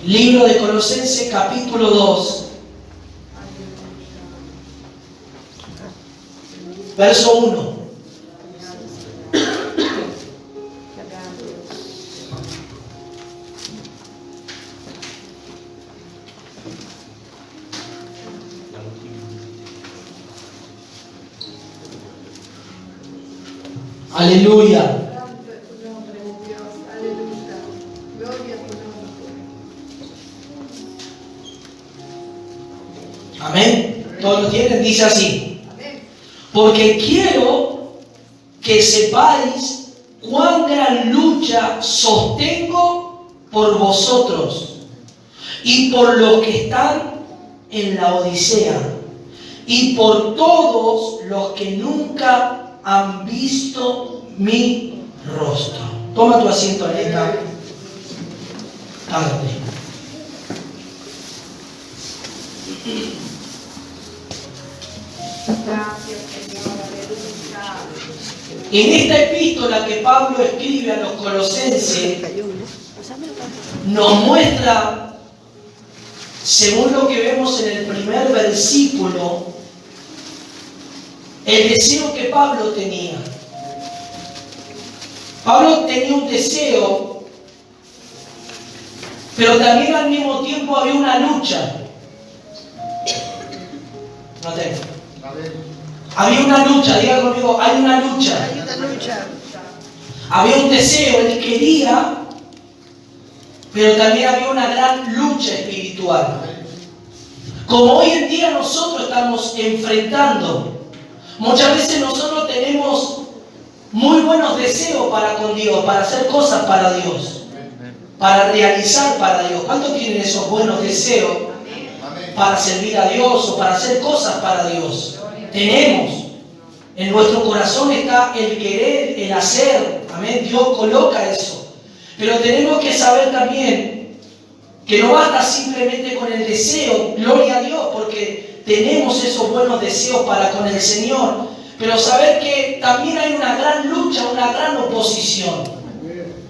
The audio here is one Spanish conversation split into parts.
Libro de Colosenses, capítulo 2, verso 1. Aleluya. Amén. ¿Todos lo tienen? Dice así. Porque quiero que sepáis cuán gran lucha sostengo por vosotros y por los que están en la Odisea y por todos los que nunca han visto mi rostro. Toma tu asiento en esta tarde. Gracias, Señor, aleluya. En esta epístola que Pablo escribe a los colosenses, nos muestra, según lo que vemos en el primer versículo, el deseo que Pablo tenía. Pablo tenía un deseo, pero también al mismo tiempo había una lucha. No tengo. Había una lucha, diga conmigo, hay una lucha. Hay una lucha. Había un deseo, él quería, pero también había una gran lucha espiritual. Como hoy en día nosotros estamos enfrentando, muchas veces nosotros tenemos muy buenos deseos para con Dios, para hacer cosas para Dios, para realizar para Dios. ¿Cuántos tienen esos buenos deseos para servir a Dios o para hacer cosas para Dios? Tenemos. En nuestro corazón está el querer, el hacer. Amén. Dios coloca eso. Pero tenemos que saber también que no basta simplemente con el deseo, gloria a Dios, porque tenemos esos buenos deseos para con el Señor. Pero saber que también hay una gran lucha, una gran oposición.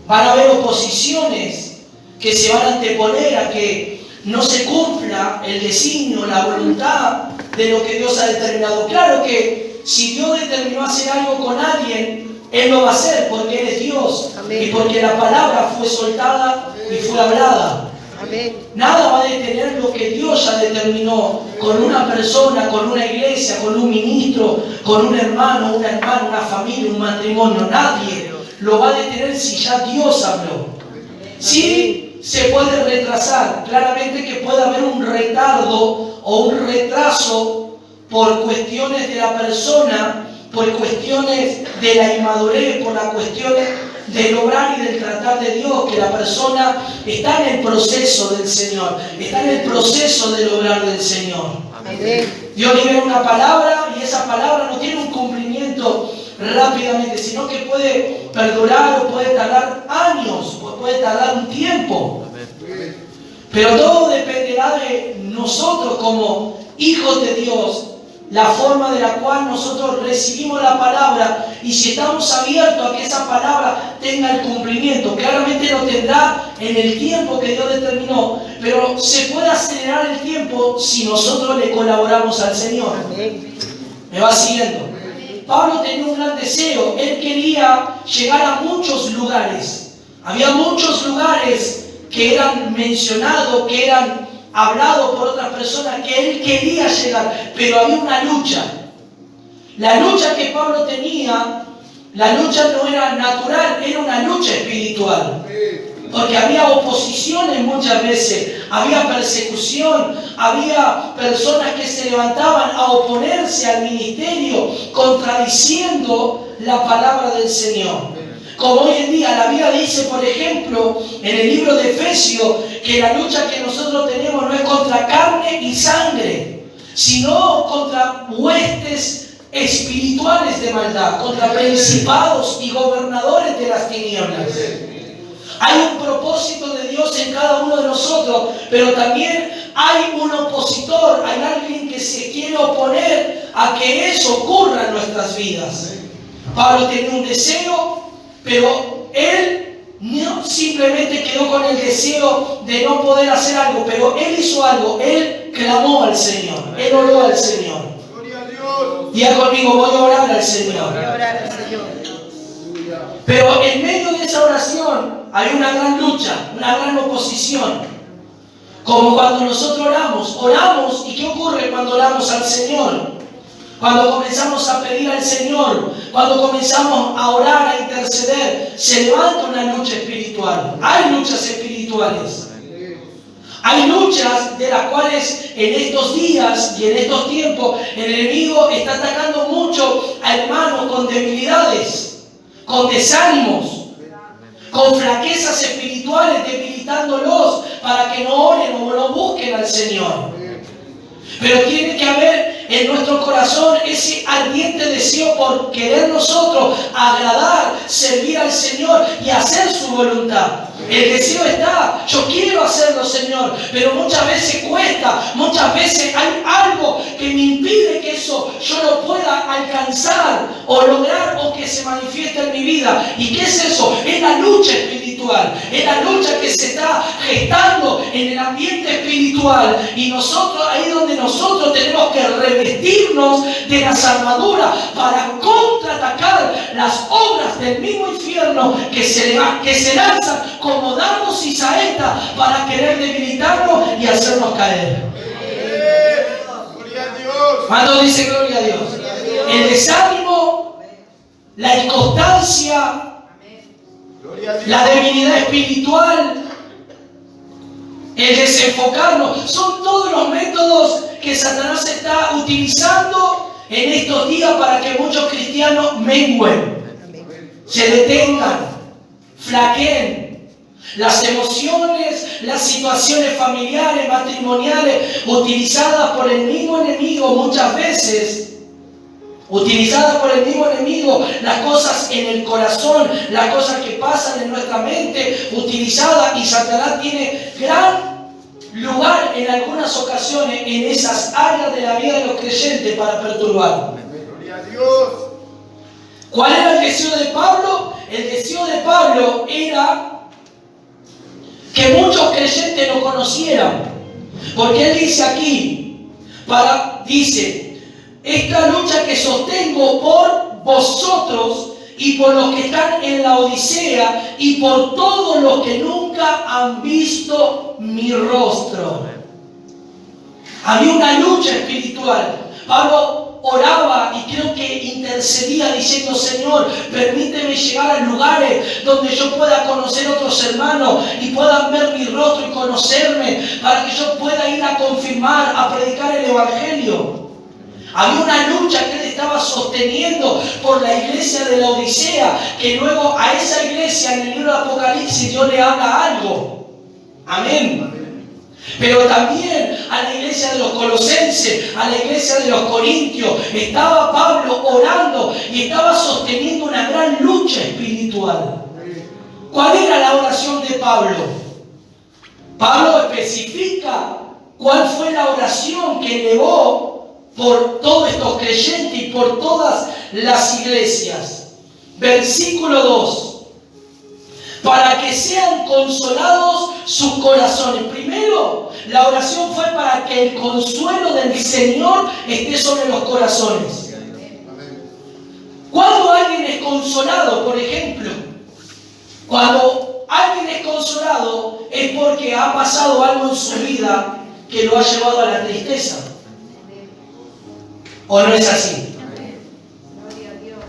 Van a haber oposiciones que se van a anteponer a que no se cumpla el designio, la voluntad de lo que Dios ha determinado. Claro que si Dios determinó hacer algo con alguien, Él lo va a hacer porque Él es Dios. Amén. Y porque la palabra fue soltada y fue hablada. Amén. Nada va a detener lo que Dios ya determinó con una persona, con una iglesia, con un ministro, con un hermano, una hermana, una familia, un matrimonio. Nadie lo va a detener si ya Dios habló. Sí, se puede retrasar. Claramente que puede haber un retardo o un retraso por cuestiones de la persona, por cuestiones de la inmadurez, por las cuestiones del obrar y del tratar de Dios, que la persona está en el proceso del Señor, está en el proceso del obrar del Señor. Amén. Dios libera una palabra y esa palabra no tiene un cumplimiento rápidamente, sino que puede perdurar o puede tardar años, o puede tardar un tiempo. Pero todo dependerá de nosotros como hijos de Dios, la forma de la cual nosotros recibimos la palabra y si estamos abiertos a que esa palabra tenga el cumplimiento. Claramente lo tendrá en el tiempo que Dios determinó, pero se puede acelerar el tiempo si nosotros le colaboramos al Señor. ¿Me va siguiendo? Pablo tenía un gran deseo, él quería llegar a muchos lugares. Había muchos lugares que eran mencionados, que eran hablados por otras personas, que él quería llegar, pero había una lucha. La lucha que Pablo tenía, la lucha no era natural, era una lucha espiritual. Porque había oposiciones muchas veces, había persecución, había personas que se levantaban a oponerse al ministerio, contradiciendo la palabra del Señor. Como hoy en día la Biblia dice, por ejemplo, en el libro de Efesios, que la lucha que nosotros tenemos no es contra carne y sangre, sino contra huestes espirituales de maldad, contra principados y gobernadores de las tinieblas. Hay un propósito de Dios en cada uno de nosotros, pero también hay un opositor, hay alguien que se quiere oponer a que eso ocurra en nuestras vidas. Pablo tenía un deseo, pero él no simplemente simplemente quedó con el deseo de no poder hacer algo, pero él hizo algo, él clamó al Señor, él oró al Señor. Gloria a Dios. Diga conmigo, voy a orar al Señor. Voy a orar al Señor. Pero en medio de esa oración hay una gran lucha, una gran oposición. Como cuando nosotros oramos, ¿y qué ocurre cuando oramos al Señor? Cuando comenzamos a pedir al Señor, cuando comenzamos a orar, a interceder, se levanta una lucha espiritual. Hay luchas espirituales. Hay luchas de las cuales en estos días y en estos tiempos el enemigo está atacando mucho a hermanos con debilidades, con desánimos, con flaquezas espirituales, debilitándolos para que no oren o no busquen al Señor. Pero tiene que haber en nuestro corazón ese ardiente deseo por querer nosotros agradar, servir al Señor y hacer su voluntad. El deseo está, yo quiero hacerlo, Señor, pero muchas veces cuesta, muchas veces hay algo que me impide que eso yo lo pueda alcanzar o lograr o que se manifieste en mi vida. ¿Y qué es eso? Es la lucha espiritual, es la lucha que se está gestando en el ambiente espiritual, y nosotros, ahí donde nosotros tenemos que revestirnos de las armaduras para contraatacar las obras del mismo infierno que se lanzan como dardos y saetas para querer debilitarnos y hacernos caer. Gloria a Dios. ¿Cuándo dice gloria a Dios? El desánimo, la inconstancia, Gloria a Dios. la debilidad espiritual, el desenfocarnos, son todos los métodos que Satanás está utilizando en estos días para que muchos cristianos mengüen, se detengan, flaqueen. Las emociones, las situaciones familiares, matrimoniales, utilizadas por el mismo enemigo muchas veces, las cosas en el corazón, las cosas que pasan en nuestra mente, utilizadas, y Satanás tiene gran lugar en algunas ocasiones en esas áreas de la vida de los creyentes para perturbar. Gloria a Dios. ¿Cuál era el deseo de Pablo? El deseo de Pablo era que muchos creyentes lo conocieran, porque él dice aquí, dice, esta lucha que sostengo por vosotros y por los que están en la Odisea y por todos los que nunca han visto mi rostro. Había una lucha espiritual. Pablo oraba y creo que intercedía diciendo, Señor, permíteme llegar a lugares donde yo pueda conocer otros hermanos y puedan ver mi rostro y conocerme, para que yo pueda ir a confirmar, a predicar el Evangelio. Había una lucha que él estaba sosteniendo por la iglesia de la Odisea, que luego a esa iglesia en el libro de Apocalipsis Dios le habla algo. Amén. Pero también a la iglesia de los Colosenses, a la iglesia de los Corintios, estaba Pablo orando y estaba sosteniendo una gran lucha espiritual. ¿Cuál era la oración de Pablo? Pablo especifica cuál fue la oración que elevó por todos estos creyentes y por todas las iglesias. Versículo 2. Para que sean consolados sus corazones. Primero, la oración fue para que el consuelo del Señor esté sobre los corazones. Cuando alguien es consolado, por ejemplo, cuando alguien es consolado es porque ha pasado algo en su vida que lo ha llevado a la tristeza. ¿O no es así?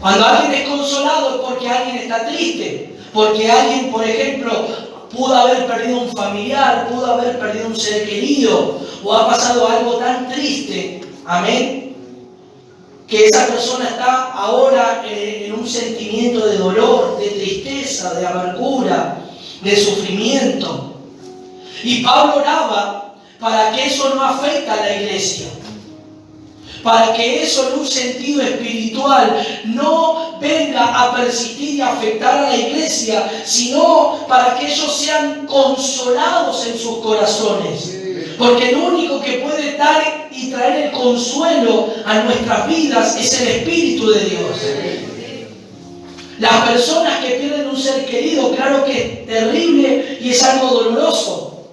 Cuando alguien es consolado es porque alguien está triste. Porque alguien, por ejemplo, pudo haber perdido un familiar, pudo haber perdido un ser querido, o ha pasado algo tan triste, amén, que esa persona está ahora en un sentimiento de dolor, de tristeza, de amargura, de sufrimiento. Y Pablo oraba para que eso no afecte a la iglesia, para que eso en un sentido espiritual no venga a persistir y afectar a la iglesia, sino para que ellos sean consolados en sus corazones. Porque lo único que puede dar y traer el consuelo a nuestras vidas es el Espíritu de Dios. Las personas que pierden un ser querido, claro que es terrible y es algo doloroso.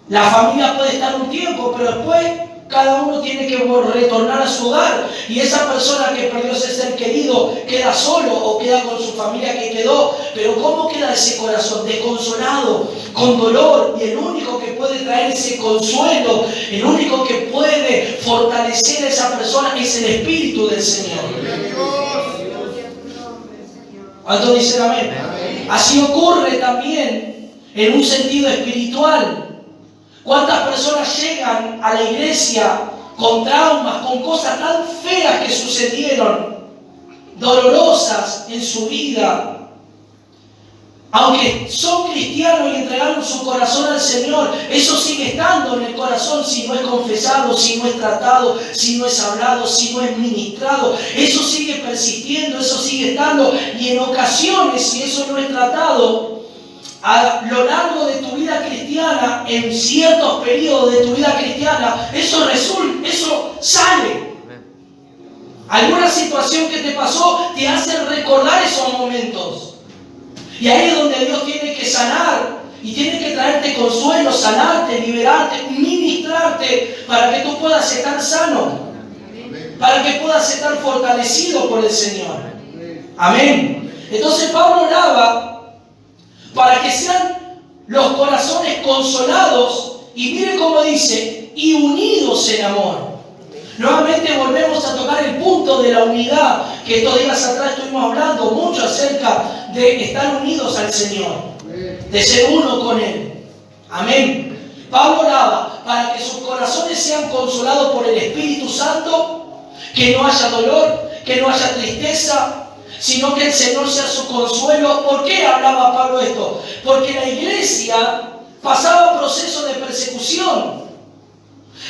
La familia puede estar un tiempo, pero después cada uno tiene que retornar a su hogar, y esa persona que perdió ese ser querido queda solo o queda con su familia que quedó. Pero ¿cómo queda ese corazón? Desconsolado, con dolor, y el único que puede traer ese consuelo, el único que puede fortalecer a esa persona es el Espíritu del Señor. ¿Cuántos dicen amén? Así ocurre también en un sentido espiritual. ¿Cuántas personas llegan a la iglesia con traumas, con cosas tan feas que sucedieron, dolorosas en su vida? Aunque son cristianos y entregaron su corazón al Señor, eso sigue estando en el corazón si no es confesado, si no es tratado, si no es hablado, si no es ministrado. Eso sigue persistiendo, eso sigue estando. Y en ocasiones, si eso no es tratado, a lo largo de tu vida cristiana, en ciertos periodos de tu vida cristiana, eso sale. Alguna situación que te pasó te hace recordar esos momentos. Y ahí es donde Dios tiene que sanar y tiene que traerte consuelo, sanarte, liberarte, ministrarte para que tú puedas estar sano, para que puedas estar fortalecido por el Señor. Amén. Entonces Pablo oraba para que sean los corazones consolados, y mire cómo dice, y unidos en amor. Nuevamente volvemos a tocar el punto de la unidad, que estos días atrás estuvimos hablando mucho acerca de estar unidos al Señor, de ser uno con Él. Amén. Pablo oraba para que sus corazones sean consolados por el Espíritu Santo, que no haya dolor, que no haya tristeza, sino que el Señor sea su consuelo. ¿Por qué hablaba Pablo esto? Porque la iglesia pasaba procesos de persecución.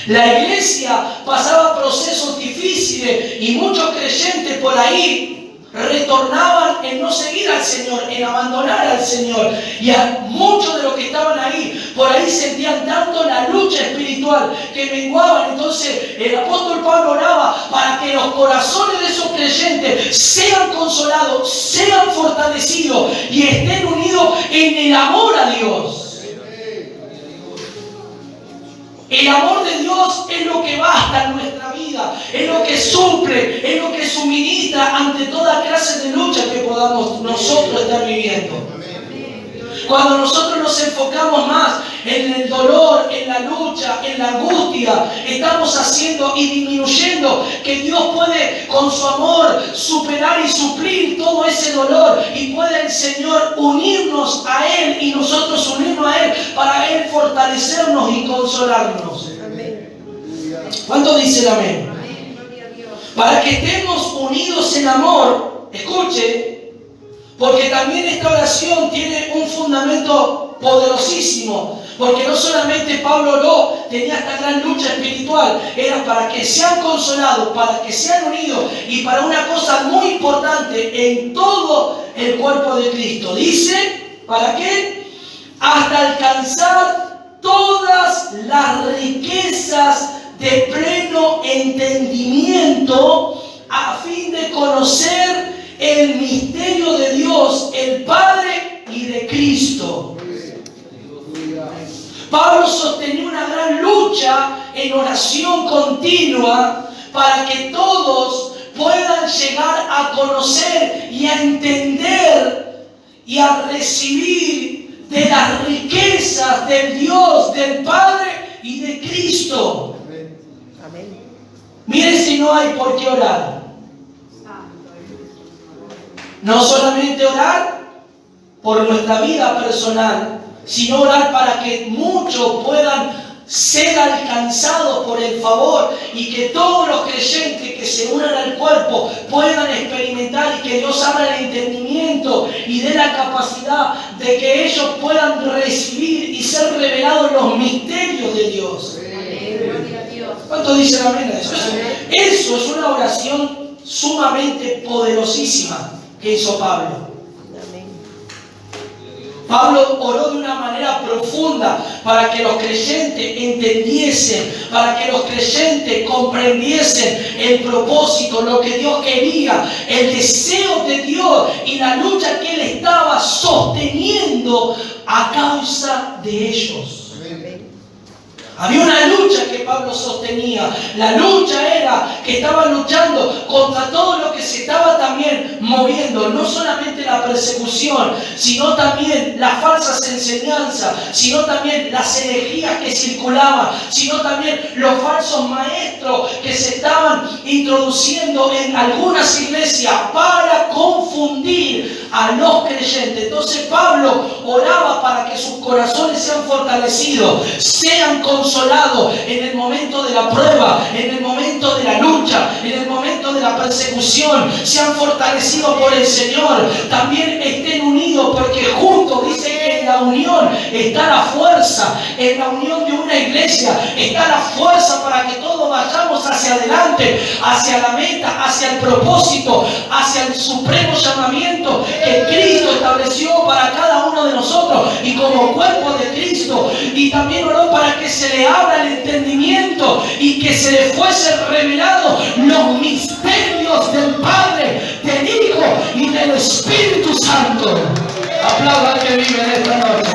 La iglesia pasaba procesos difíciles, y muchos creyentes por ahí retornaban en no seguir al Señor, en abandonar al Señor. Y a muchos de los que estaban ahí, por ahí sentían tanto la lucha espiritual que menguaban. Entonces el apóstol Pablo oraba para que los corazones de esos creyentes sean consolados, sean fortalecidos y estén unidos en el amor a Dios. El amor de Dios es lo que basta en nuestra vida, es lo que suple, es lo que suministra ante toda clase de lucha que podamos nosotros estar viviendo. Cuando nosotros nos enfocamos más en el dolor, en la lucha, en la angustia, estamos haciendo y disminuyendo que Dios puede con su amor superar y suplir todo ese dolor, y puede el Señor unirnos a Él y nosotros unirnos a Él para Él fortalecernos y consolarnos. ¿Cuánto dicen amén? Para que estemos unidos en amor, escuche, porque también esta oración tiene un fundamento poderosísimo. Porque no solamente Pablo oró, tenía esta gran lucha espiritual, era para que sean consolados, para que sean unidos, y para una cosa muy importante en todo el cuerpo de Cristo. Dice, ¿para qué? Hasta alcanzar todas las riquezas de pleno entendimiento, a fin de conocer el misterio de Dios, el Padre, y de Cristo. Pablo sostenía una gran lucha en oración continua para que todos puedan llegar a conocer y a entender y a recibir de las riquezas del Dios, del Padre y de Cristo. Amén. Miren si no hay por qué orar. No solamente orar por nuestra vida personal, sino orar para que muchos puedan ser alcanzados por el favor, y que todos los creyentes que se unan al cuerpo puedan experimentar, y que Dios abra el entendimiento y dé la capacidad de que ellos puedan recibir y ser revelados los misterios de Dios. ¿Cuántos dicen amén a eso? Eso es una oración sumamente poderosísima que hizo Pablo. Pablo oró de una manera profunda para que los creyentes entendiesen, para que los creyentes comprendiesen el propósito, lo que Dios quería, el deseo de Dios y la lucha que Él estaba sosteniendo a causa de ellos. Había una lucha que Pablo sostenía. La lucha era que estaba luchando contra todo lo que se estaba también moviendo. No solamente la persecución, sino también las falsas enseñanzas, sino también las herejías que circulaban, sino también los falsos maestros que se estaban introduciendo en algunas iglesias para confundir a los creyentes. Entonces Pablo oraba para que sus corazones sean fortalecidos, sean consolados en el momento de la prueba, en el momento de la lucha, en el momento de la persecución, sean fortalecidos por el Señor. También estén unidos, porque juntos, dice que en la unión está la fuerza. En la unión de una iglesia está la fuerza para que todos vayamos hacia adelante, hacia la meta, hacia el propósito, hacia el supremo llamamiento que Cristo estableció para cada uno de nosotros y como cuerpo de Cristo. Y también oró para que se le abra el entendimiento y que se le fuese revelado los misterios del Padre, del Hijo y del Espíritu Santo. Aplauda al que vive en esta noche.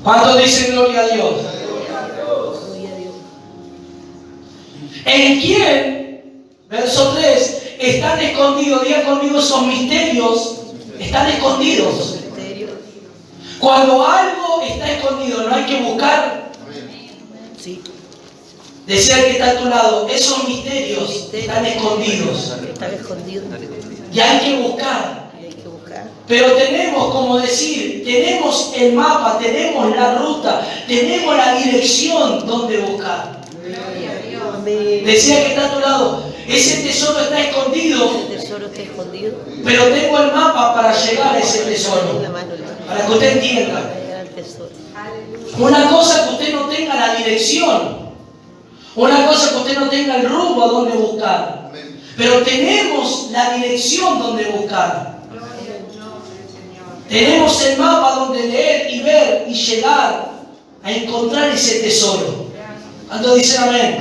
¿Cuántos dicen gloria a Dios? ¿En quién, verso 3, están escondidos? Diga conmigo, esos misterios están escondidos. Cuando algo está escondido, no hay que buscar. Sí. Decía el que está a tu lado, esos misterios están escondidos. Están escondidos. Y hay que buscar. Y hay que buscar. Pero tenemos, como decir, tenemos el mapa, tenemos la ruta, tenemos la dirección donde buscar. Amén. Decía que está a tu lado, ese tesoro está escondido, El tesoro está escondido. pero tengo el mapa para llegar a ese tesoro, En la mano. para que usted entienda. Para llegar al tesoro. Una cosa es que usted no tenga la dirección, una cosa es que usted no tenga el rumbo a donde buscar, pero tenemos la dirección donde buscar. Tenemos el mapa donde leer y ver y llegar a encontrar ese tesoro. ¿Cuántos dicen amén?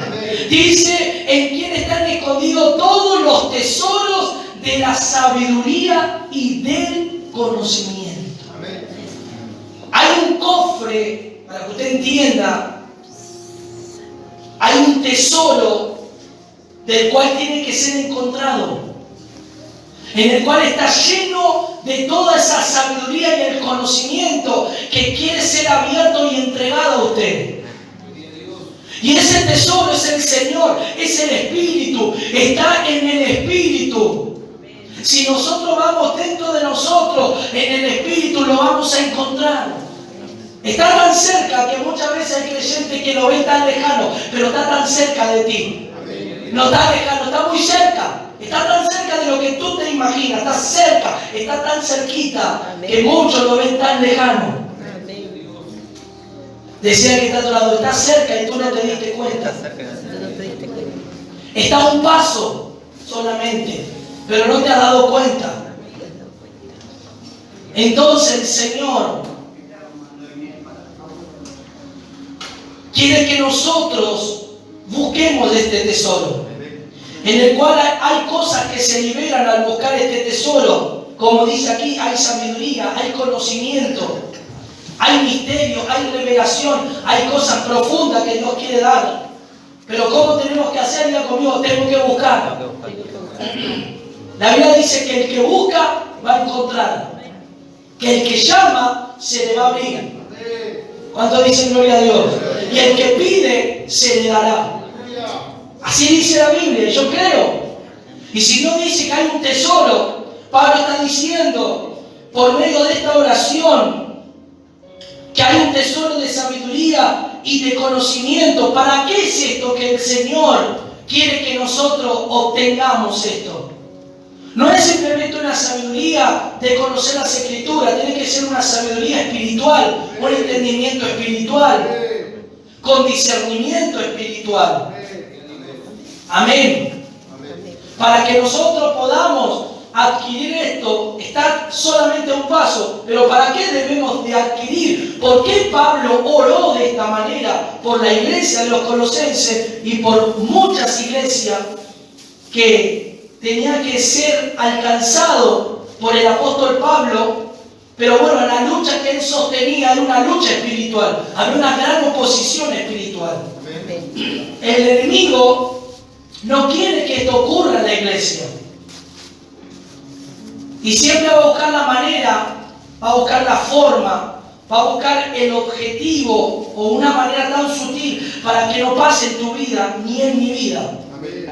Dice, en quien están escondidos todos los tesoros de la sabiduría y del conocimiento. Hay un cofre, para que usted entienda, hay un tesoro del cual tiene que ser encontrado, en el cual está lleno de toda esa sabiduría y el conocimiento que quiere ser abierto y entregado a usted. Y ese tesoro es el Señor, es el Espíritu, está en el Espíritu. Si nosotros vamos dentro de nosotros, en el Espíritu lo vamos a encontrar. Está tan cerca que muchas veces hay creyentes que lo ven tan lejano, pero está tan cerca de ti. No está lejano, está muy cerca. Está tan cerca de lo que tú te imaginas, está cerca, está tan cerquita que muchos lo ven tan lejano. Decía que está a tu lado, está cerca y tú no te diste cuenta. Está a un paso solamente, pero no te has dado cuenta. Entonces el Señor quiere que nosotros busquemos este tesoro, en el cual hay cosas que se liberan al buscar este tesoro. Como dice aquí, hay sabiduría, hay conocimiento, hay misterio, hay revelación, hay cosas profundas que Dios quiere dar. Pero ¿cómo tenemos que hacer? Diga conmigo, tenemos que buscar. La Biblia dice que el que busca va a encontrar, que el que llama se le va a abrir. ¿Cuántos dicen gloria a Dios? Y el que pide se le dará. Así dice la Biblia, yo creo. Y si Dios dice que hay un tesoro, Pablo está diciendo por medio de esta oración que hay un tesoro de sabiduría y de conocimiento. ¿Para qué es esto que el Señor quiere que nosotros obtengamos esto? No es simplemente una sabiduría de conocer las Escrituras, tiene que ser una sabiduría espiritual, un entendimiento espiritual. con discernimiento espiritual. Amén. Para que nosotros podamos adquirir esto, está solamente a un paso. Pero ¿para qué debemos de adquirir? ¿Por qué Pablo oró de esta manera por la iglesia de los Colosenses y por muchas iglesias que tenía que ser alcanzado por el apóstol Pablo? Pero bueno, la lucha que él sostenía era una lucha espiritual, había una gran oposición espiritual. El enemigo no quiere que esto ocurra en la iglesia. Y siempre va a buscar la manera, va a buscar la forma, va a buscar el objetivo o una manera tan sutil para que no pase en tu vida ni en mi vida.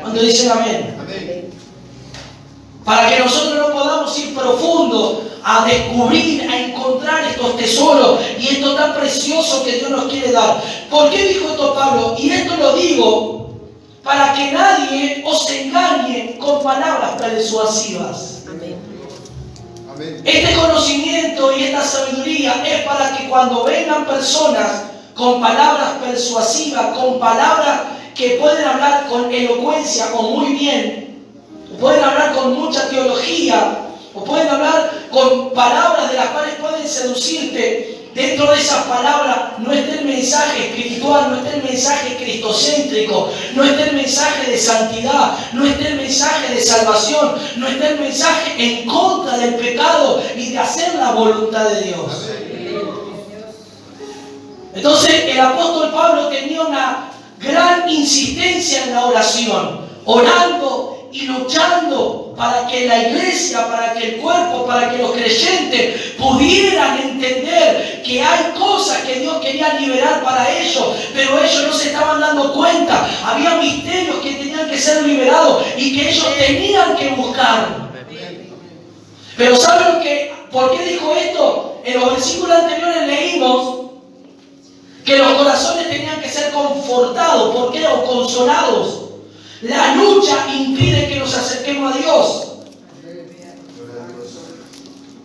Cuando dicen amén. Para que nosotros no podamos ir profundo a descubrir, a encontrar estos tesoros y esto tan precioso que Dios nos quiere dar. ¿Por qué dijo esto Pablo? Y esto lo digo para que nadie os engañe con palabras persuasivas. Este conocimiento y esta sabiduría es para que cuando vengan personas con palabras persuasivas, con palabras que pueden hablar con elocuencia o muy bien, o pueden hablar con mucha teología, o pueden hablar con palabras de las cuales pueden seducirte, dentro de esas palabras no está el mensaje espiritual, no está el mensaje cristocéntrico, no está el mensaje de santidad, no está el mensaje de salvación, no está el mensaje en contra del pecado y de hacer la voluntad de Dios. Entonces el apóstol Pablo tenía una gran insistencia en la oración, orando y luchando para que la iglesia, para que el cuerpo, para que los creyentes pudieran entender que hay cosas que Dios quería liberar para ellos, pero ellos no se estaban dando cuenta. Había misterios que tenían que ser liberados y que ellos tenían que buscar. Pero ¿saben por qué dijo esto? En los versículos anteriores leímos que los corazones tenían que ser confortados. ¿Por qué? O consolados. La lucha impide que nos acerquemos a Dios.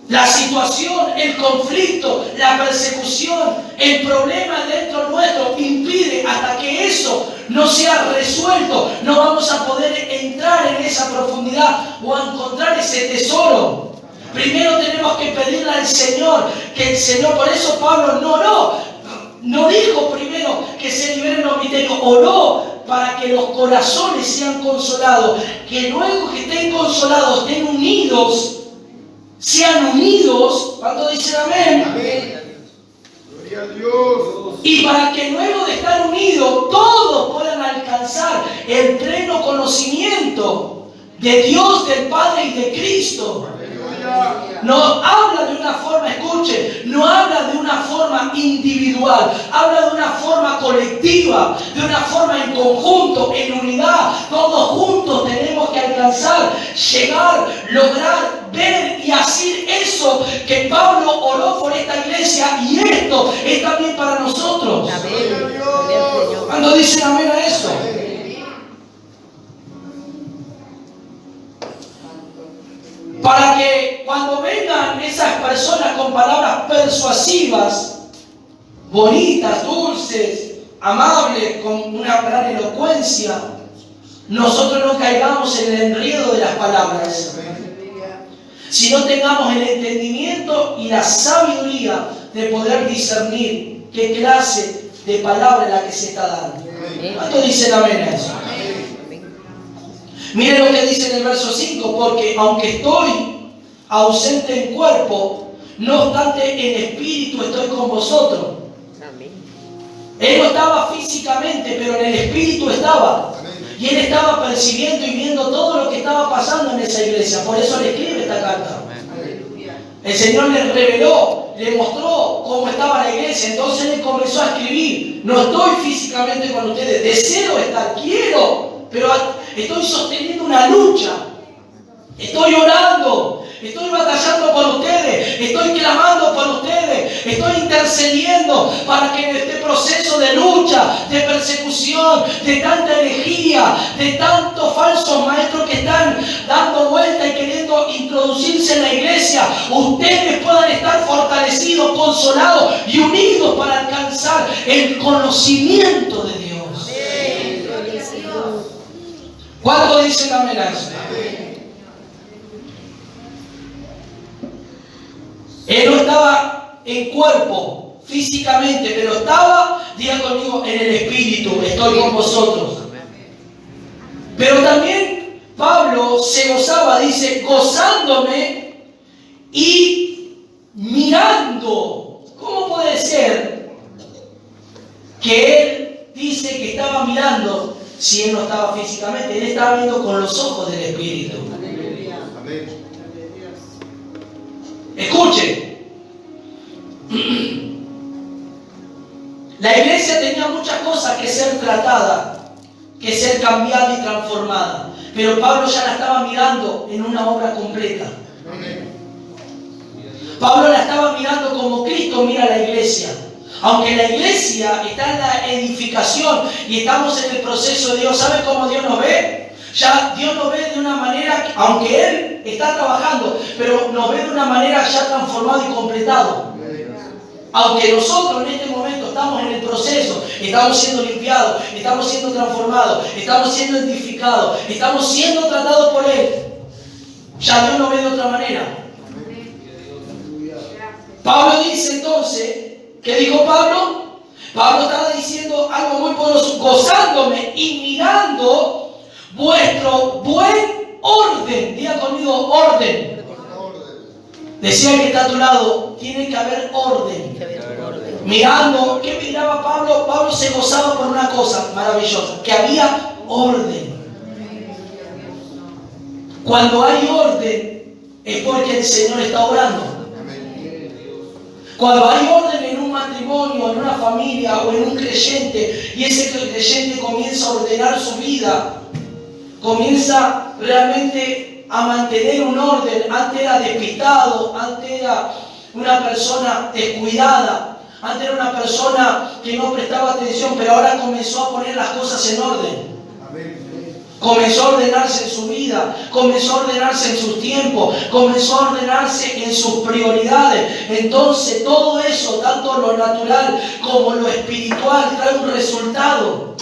La situación, el conflicto, la persecución, el problema dentro nuestro impide hasta que eso no sea resuelto. No vamos a poder entrar en esa profundidad o a encontrar ese tesoro. Primero tenemos que pedirle al Señor, que el Señor, por eso Pablo no oró. No dijo primero que se liberen los misterios, oró para que los corazones sean consolados, que luego que estén consolados, estén unidos, sean unidos. ¿Cuántos dicen amén? Amén. Gloria a Dios. Y para que luego de estar unidos, todos puedan alcanzar el pleno conocimiento de Dios, del Padre y de Cristo. No habla de una forma, escuche, no habla de una forma individual, habla de una forma colectiva, de una forma en conjunto, en unidad. Todos juntos tenemos que alcanzar, llegar, lograr, ver y hacer eso que Pablo oró por esta iglesia, y esto es también para nosotros. Amén. ¿Cuándo dicen amén a eso? Para que cuando vengan esas personas con palabras persuasivas, bonitas, dulces, amables, con una gran elocuencia, nosotros no caigamos en el enredo de las palabras, sino tengamos el entendimiento y la sabiduría de poder discernir qué clase de palabra es la que se está dando. ¿Cuánto dicen amén a eso? Miren lo que dice en el verso 5, porque aunque estoy ausente en cuerpo, no obstante en espíritu estoy con vosotros. Él no estaba físicamente, pero en el espíritu estaba. Y él estaba percibiendo y viendo todo lo que estaba pasando en esa iglesia. Por eso le escribe esta carta. El Señor le reveló, le mostró cómo estaba la iglesia. Entonces él comenzó a escribir: no estoy físicamente con ustedes, deseo estar, quiero, pero estoy sosteniendo una lucha. Estoy orando, estoy batallando por ustedes, estoy clamando por ustedes, estoy intercediendo para que en este proceso de lucha, de persecución, de tanta herejía, de tantos falsos maestros que están dando vuelta y queriendo introducirse en la iglesia, iglesia ustedes puedan estar fortalecidos, consolados y unidos para alcanzar el conocimiento de Dios. ¿Cuántos dicen amén a eso? Él no estaba en cuerpo, físicamente, pero estaba, diga conmigo, en el espíritu. Estoy con vosotros. Pero también Pablo se gozaba, dice, gozándome y mirando. ¿Cómo puede ser que él dice que estaba mirando si él no estaba físicamente? Él estaba viendo con los ojos del espíritu. Amén. Escuchen, la iglesia tenía muchas cosas que ser tratadas, que ser cambiada y transformada, pero Pablo ya la estaba mirando en una obra completa. Pablo la estaba mirando como Cristo mira a la iglesia. Aunque la iglesia está en la edificación y estamos en el proceso de Dios, ¿sabe cómo Dios nos ve? Ya Dios nos ve de una manera, aunque Él está trabajando, pero nos ve de una manera ya transformado y completado. Aunque nosotros en este momento estamos en el proceso, estamos siendo limpiados, estamos siendo transformados, estamos siendo edificados, estamos siendo tratados por Él, ya Dios nos ve de otra manera. Pablo dice entonces, ¿qué dijo Pablo? Pablo estaba diciendo algo muy poderoso, gozándome y mirando vuestro buen orden. Diga conmigo, orden. Decía que está a tu lado, tiene que haber orden. Mirando, ¿qué miraba Pablo? Pablo se gozaba por una cosa maravillosa, que había orden. Cuando hay orden, es porque el Señor está orando. Cuando hay orden en un matrimonio, en una familia o en un creyente, y ese creyente comienza a ordenar su vida, comienza realmente a mantener un orden. Antes era despistado, antes era una persona descuidada, antes era una persona que no prestaba atención, pero ahora comenzó a poner las cosas en orden. Comenzó a ordenarse en su vida, comenzó a ordenarse en sus tiempos, comenzó a ordenarse en sus prioridades. Entonces todo eso, tanto lo natural como lo espiritual, trae un resultado.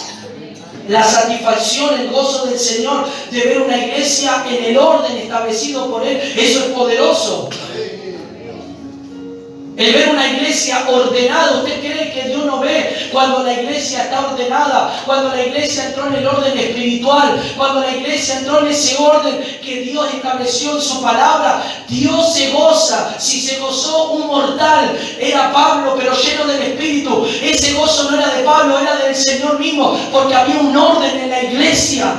La satisfacción, el gozo del Señor de ver una iglesia en el orden establecido por Él, eso es poderoso. El ver una iglesia ordenada. ¿Usted cree que Dios no ve cuando la iglesia está ordenada? Cuando la iglesia entró en el orden espiritual, cuando la iglesia entró en ese orden que Dios estableció en su palabra, Dios se goza. Si se gozó un mortal, era Pablo, pero lleno del Espíritu. Ese gozo no era de Pablo, era del Señor mismo, porque había un orden en la iglesia.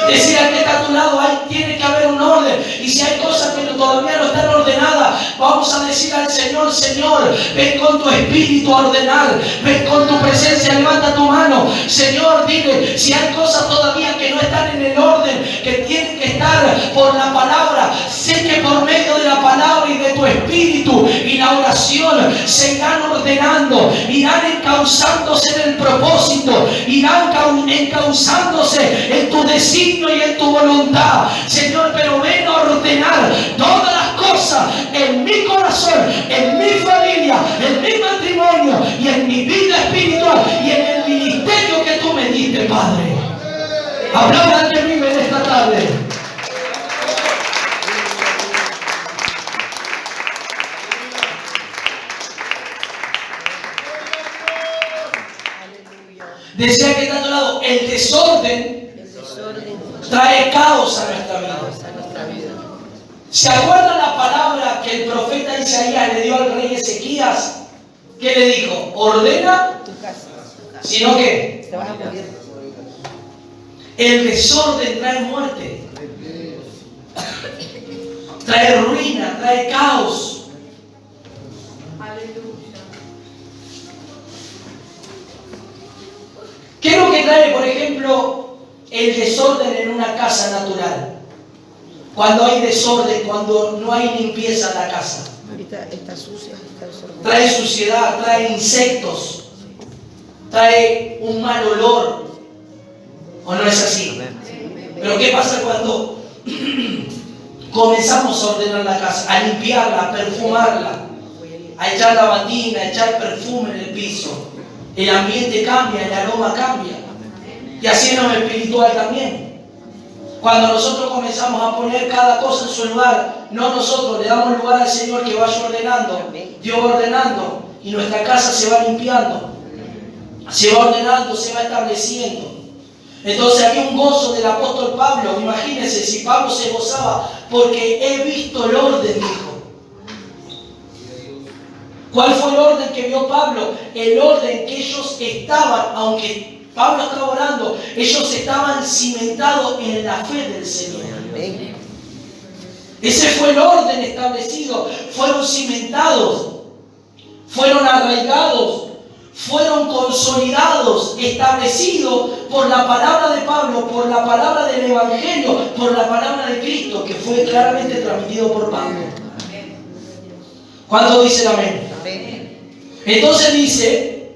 Decía que está a tu lado, tiene que haber un orden. Y si hay cosas que todavía no están ordenadas, vamos a decir al Señor: Señor, ven con tu espíritu a ordenar, ven con tu presencia, levanta tu mano. Señor, dile, si hay cosas todavía que no están en el orden, que tienen que estar por la palabra, sé que por medio de la palabra y de tu espíritu y la oración se irán ordenando, irán encauzándose en el propósito, irán encauzándose en tu designio y en tu voluntad. Señor, pero ven a ordenar todas las cosas en mi corazón, en mi familia, en mi matrimonio y en mi vida espiritual y en el ministerio que tú me diste, Padre. Habla ante mí en esta tarde. Decía que está a tu lado, el desorden trae caos a nuestra vida. ¿Se acuerdan la palabra que el profeta Isaías le dio al rey Ezequías? ¿Qué le dijo? Ordena Tu casa. sino que Te vas a morir. el desorden trae muerte, trae ruina, trae caos. ¿Qué es lo que trae, por ejemplo, el desorden en una casa natural? Cuando hay desorden, cuando no hay limpieza en la casa. Está sucia, está desordenada. Trae suciedad, trae insectos, trae un mal olor. ¿O no es así? Pero ¿qué pasa comenzamos a ordenar la casa, a limpiarla, a perfumarla, a echar lavandina, a echar perfume en el piso. El ambiente cambia, el aroma cambia. Y así en lo espiritual también. Cuando nosotros comenzamos a poner cada cosa en su lugar, no nosotros, le damos lugar al Señor que vaya ordenando, Dios va ordenando, y nuestra casa se va limpiando, se va ordenando, se va estableciendo. Entonces había un gozo del apóstol Pablo. Imagínense si Pablo se gozaba porque he visto el orden, dijo. ¿Cuál fue el orden que vio Pablo? El orden que ellos estaban, aunque Pablo estaba orando, ellos estaban cimentados en la fe del Señor. Ese fue el orden establecido. Fueron cimentados, fueron arraigados, fueron consolidados, establecidos por la palabra de Pablo, por la palabra del Evangelio, por la palabra de Cristo, que fue claramente transmitido por Pablo. ¿Cuántos dicen amén? Entonces dice: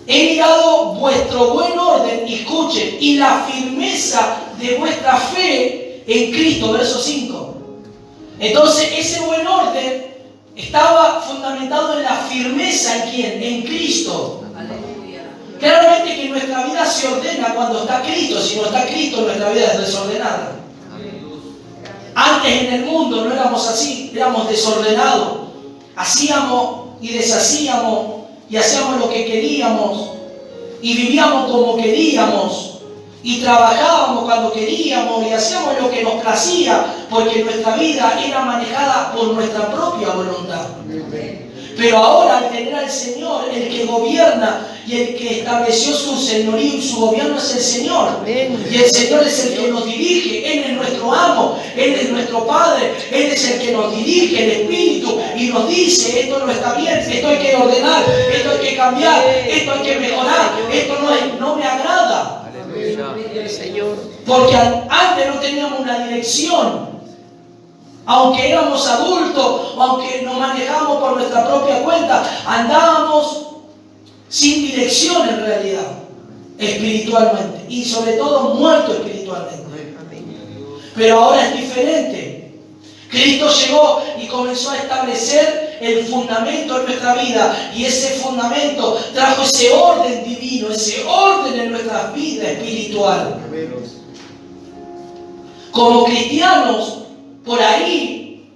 he mirado vuestro buen orden, escuchen, y la firmeza de vuestra fe en Cristo, verso 5. Entonces ese buen orden estaba fundamentado en la firmeza ¿en quién? En Cristo. Claramente que nuestra vida se ordena cuando está Cristo. Si no está Cristo, nuestra vida es desordenada. Antes en el mundo no éramos así, éramos desordenados. Hacíamos y deshacíamos y hacíamos lo que queríamos y vivíamos como queríamos y trabajábamos cuando queríamos y hacíamos lo que nos placía, porque nuestra vida era manejada por nuestra propia voluntad. Pero ahora, al tener al Señor, el que gobierna y el que estableció su señorío y su gobierno es el Señor. Y el Señor es el que nos dirige. Él es nuestro amo, Él es nuestro Padre, Él es el que nos dirige, el Espíritu, y nos dice: esto no está bien, esto hay que ordenar, esto hay que cambiar, esto hay que mejorar, esto no me agrada. Porque antes no teníamos una dirección. Aunque éramos adultos, o aunque nos manejábamos por nuestra propia cuenta, andábamos sin dirección en realidad, espiritualmente, y sobre todo muertos espiritualmente. Pero ahora es diferente. Cristo llegó y comenzó a establecer el fundamento en nuestra vida, y ese fundamento trajo ese orden divino, ese orden en nuestra vida espiritual. Como cristianos, por ahí,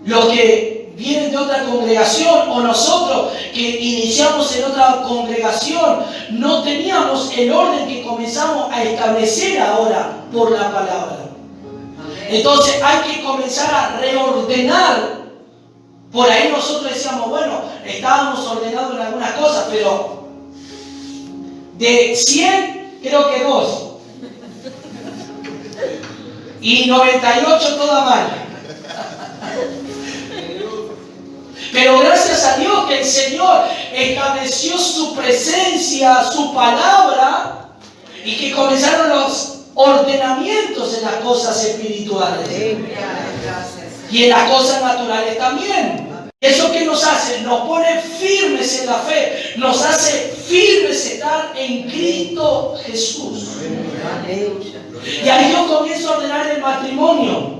los que vienen de otra congregación o nosotros que iniciamos en otra congregación, no teníamos el orden que comenzamos a establecer ahora por la palabra. Entonces hay que comenzar a reordenar. Por ahí nosotros decíamos, bueno, estábamos ordenados en algunas cosas, pero de 100 creo que 2. Y 98 toda mal. Pero gracias a Dios que el Señor estableció su presencia, su palabra, y que comenzaron los ordenamientos en las cosas espirituales. Y en las cosas naturales también. ¿Eso qué nos hace? Nos pone firmes en la fe. Nos hace firmes estar en Cristo Jesús. Y ahí yo comienzo a ordenar el matrimonio.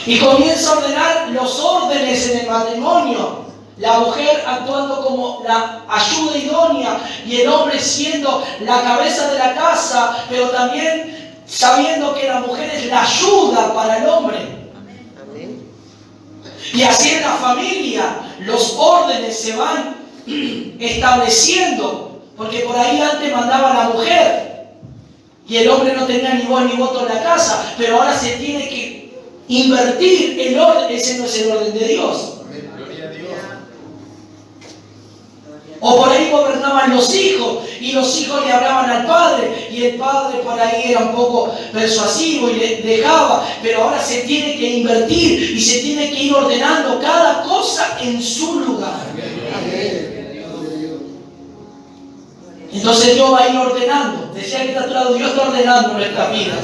Y comienzo a ordenar los órdenes en el matrimonio. La mujer actuando como la ayuda idónea y el hombre siendo la cabeza de la casa, pero también sabiendo que la mujer es la ayuda para el hombre. Y así en la familia los órdenes se van estableciendo, porque por ahí antes mandaba la mujer y el hombre no tenía ni voz ni voto en la casa, pero ahora se tiene que invertir el orden. Ese no es el orden de Dios. O por ahí gobernaban los hijos y los hijos le hablaban al padre y el padre por ahí era un poco persuasivo y le dejaba, pero ahora se tiene que invertir y se tiene que ir ordenando cada cosa en su lugar. Entonces Dios va a ir ordenando. Decía que está a tu lado, Dios está ordenando nuestras vidas.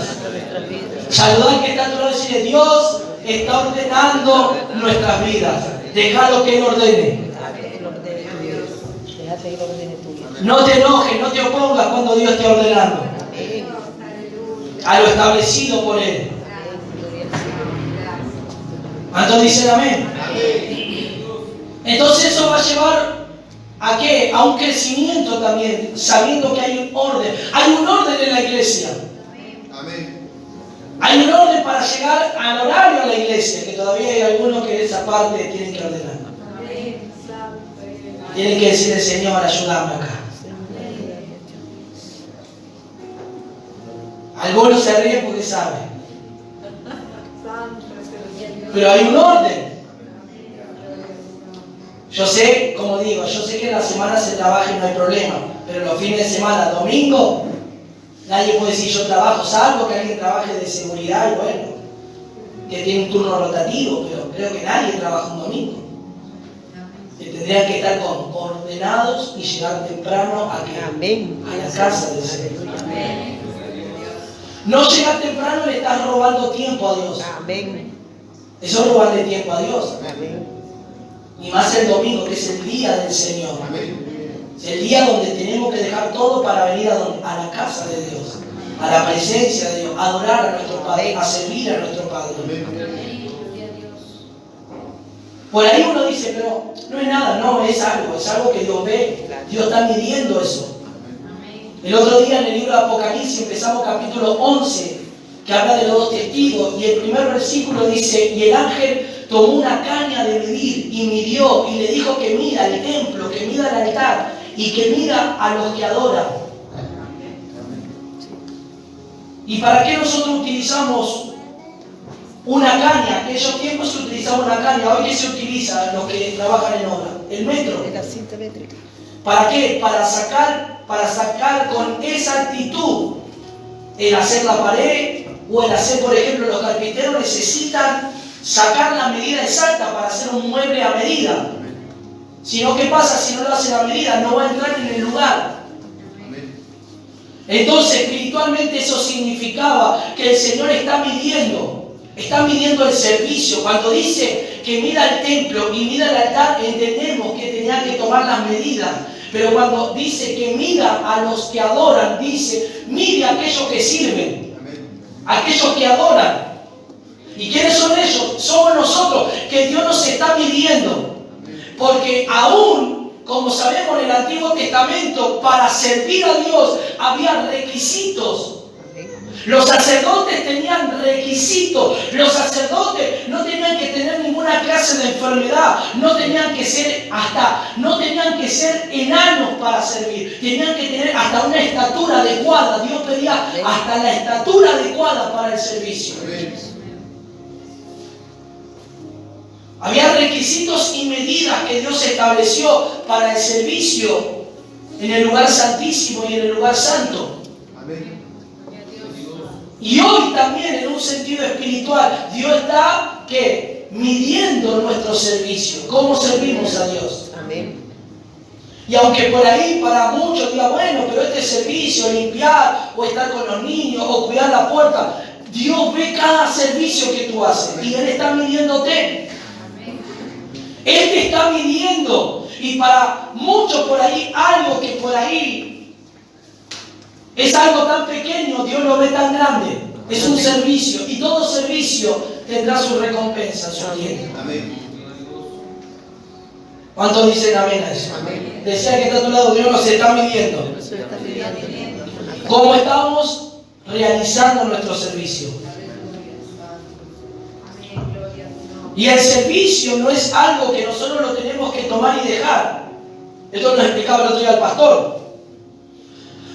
Saludar que está a tu lado y decirle: Dios está ordenando nuestras vidas. Déjalo que Él ordene. No te enojes, no te opongas cuando Dios esté ordenando. a lo establecido por Él. Gloria al Señor. ¿Cuántos dicen amén? Amén. Entonces eso va a llevar ¿a qué? A un crecimiento también, sabiendo que hay un orden. Hay un orden en la iglesia. Amén. Hay un orden para llegar al horario a la iglesia, que todavía hay algunos que esa parte tienen que ordenar. Tienen que decirle, Señor, ayúdame acá. Algunos se ríen porque saben. Pero hay un orden. Yo sé, como digo, yo sé que en la semana se trabaja y no hay problema, pero los fines de semana, domingo, nadie puede decir yo trabajo, salvo que alguien trabaje de seguridad y bueno, que tiene un turno rotativo, pero creo que nadie trabaja un domingo. Que tendrían que estar ordenados y llegar temprano a la casa del Señor. No llegar temprano le estás robando tiempo a Dios. Amén. Eso es robarle tiempo a Dios. Amén. Y más el domingo, que es el día del Señor. Amén. Es el día donde tenemos que dejar todo para venir a la casa de Dios, a la presencia de Dios, a adorar a nuestro Padre, a servir a nuestro Padre. Por ahí uno dice, pero no es nada, no, es algo que Dios ve. Dios está midiendo eso. El otro día en el libro de Apocalipsis empezamos capítulo 11, que habla de los dos testigos, y el primer versículo dice, y el ángel tomó una caña de medir y midió y le dijo que mida el templo, que mida el altar y que mida a los que adoran. ¿Y para qué nosotros utilizamos una caña? En aquellos tiempos se utilizaba una caña. Hoy, ¿qué se utiliza los que trabajan en obra? El metro. De la cinta métrica. ¿Para qué? Para sacar con exactitud el hacer la pared o el hacer, por ejemplo, los carpinteros necesitan sacar la medida exacta para hacer un mueble a medida. Si no, ¿qué pasa si no lo hacen a medida? No va a entrar en el lugar. Entonces, espiritualmente eso significaba que el Señor está midiendo el servicio. Cuando dice que mida el templo y mida el altar, entendemos que tenía que tomar las medidas. Pero cuando dice que mida a los que adoran, dice, mide a aquellos que sirven, aquellos que adoran. ¿Y quiénes son ellos? Somos nosotros, que Dios nos está midiendo. Porque aún, como sabemos en el Antiguo Testamento, para servir a Dios había requisitos. Los sacerdotes tenían requisitos. Los sacerdotes no tenían que tener ninguna clase de enfermedad. No tenían que ser enanos para servir. Tenían que tener hasta una estatura adecuada. Dios pedía hasta la estatura adecuada para el servicio. Había requisitos y medidas que Dios estableció para el servicio en el lugar santísimo y en el lugar santo. Amén. Y hoy también, en un sentido espiritual, Dios está, ¿qué? Midiendo nuestro servicio. ¿Cómo servimos a Dios? Amén. Y aunque por ahí para muchos digan, bueno, pero este servicio, limpiar, o estar con los niños, o cuidar la puerta, Dios ve cada servicio que tú haces. Y Él está midiéndote. Él te está midiendo. Y para muchos por ahí, algo que por ahí es algo tan pequeño, Dios lo ve tan grande. Es un servicio. Y todo servicio tendrá su recompensa, su tiempo. Amén. ¿Cuántos dicen amén a eso? Amén. Decía que está a tu lado, Dios nos está midiendo. Eso está midiendo. ¿Cómo estamos realizando nuestro servicio? Y el servicio no es algo que nosotros lo tenemos que tomar y dejar. Esto nos explicaba el otro día el pastor.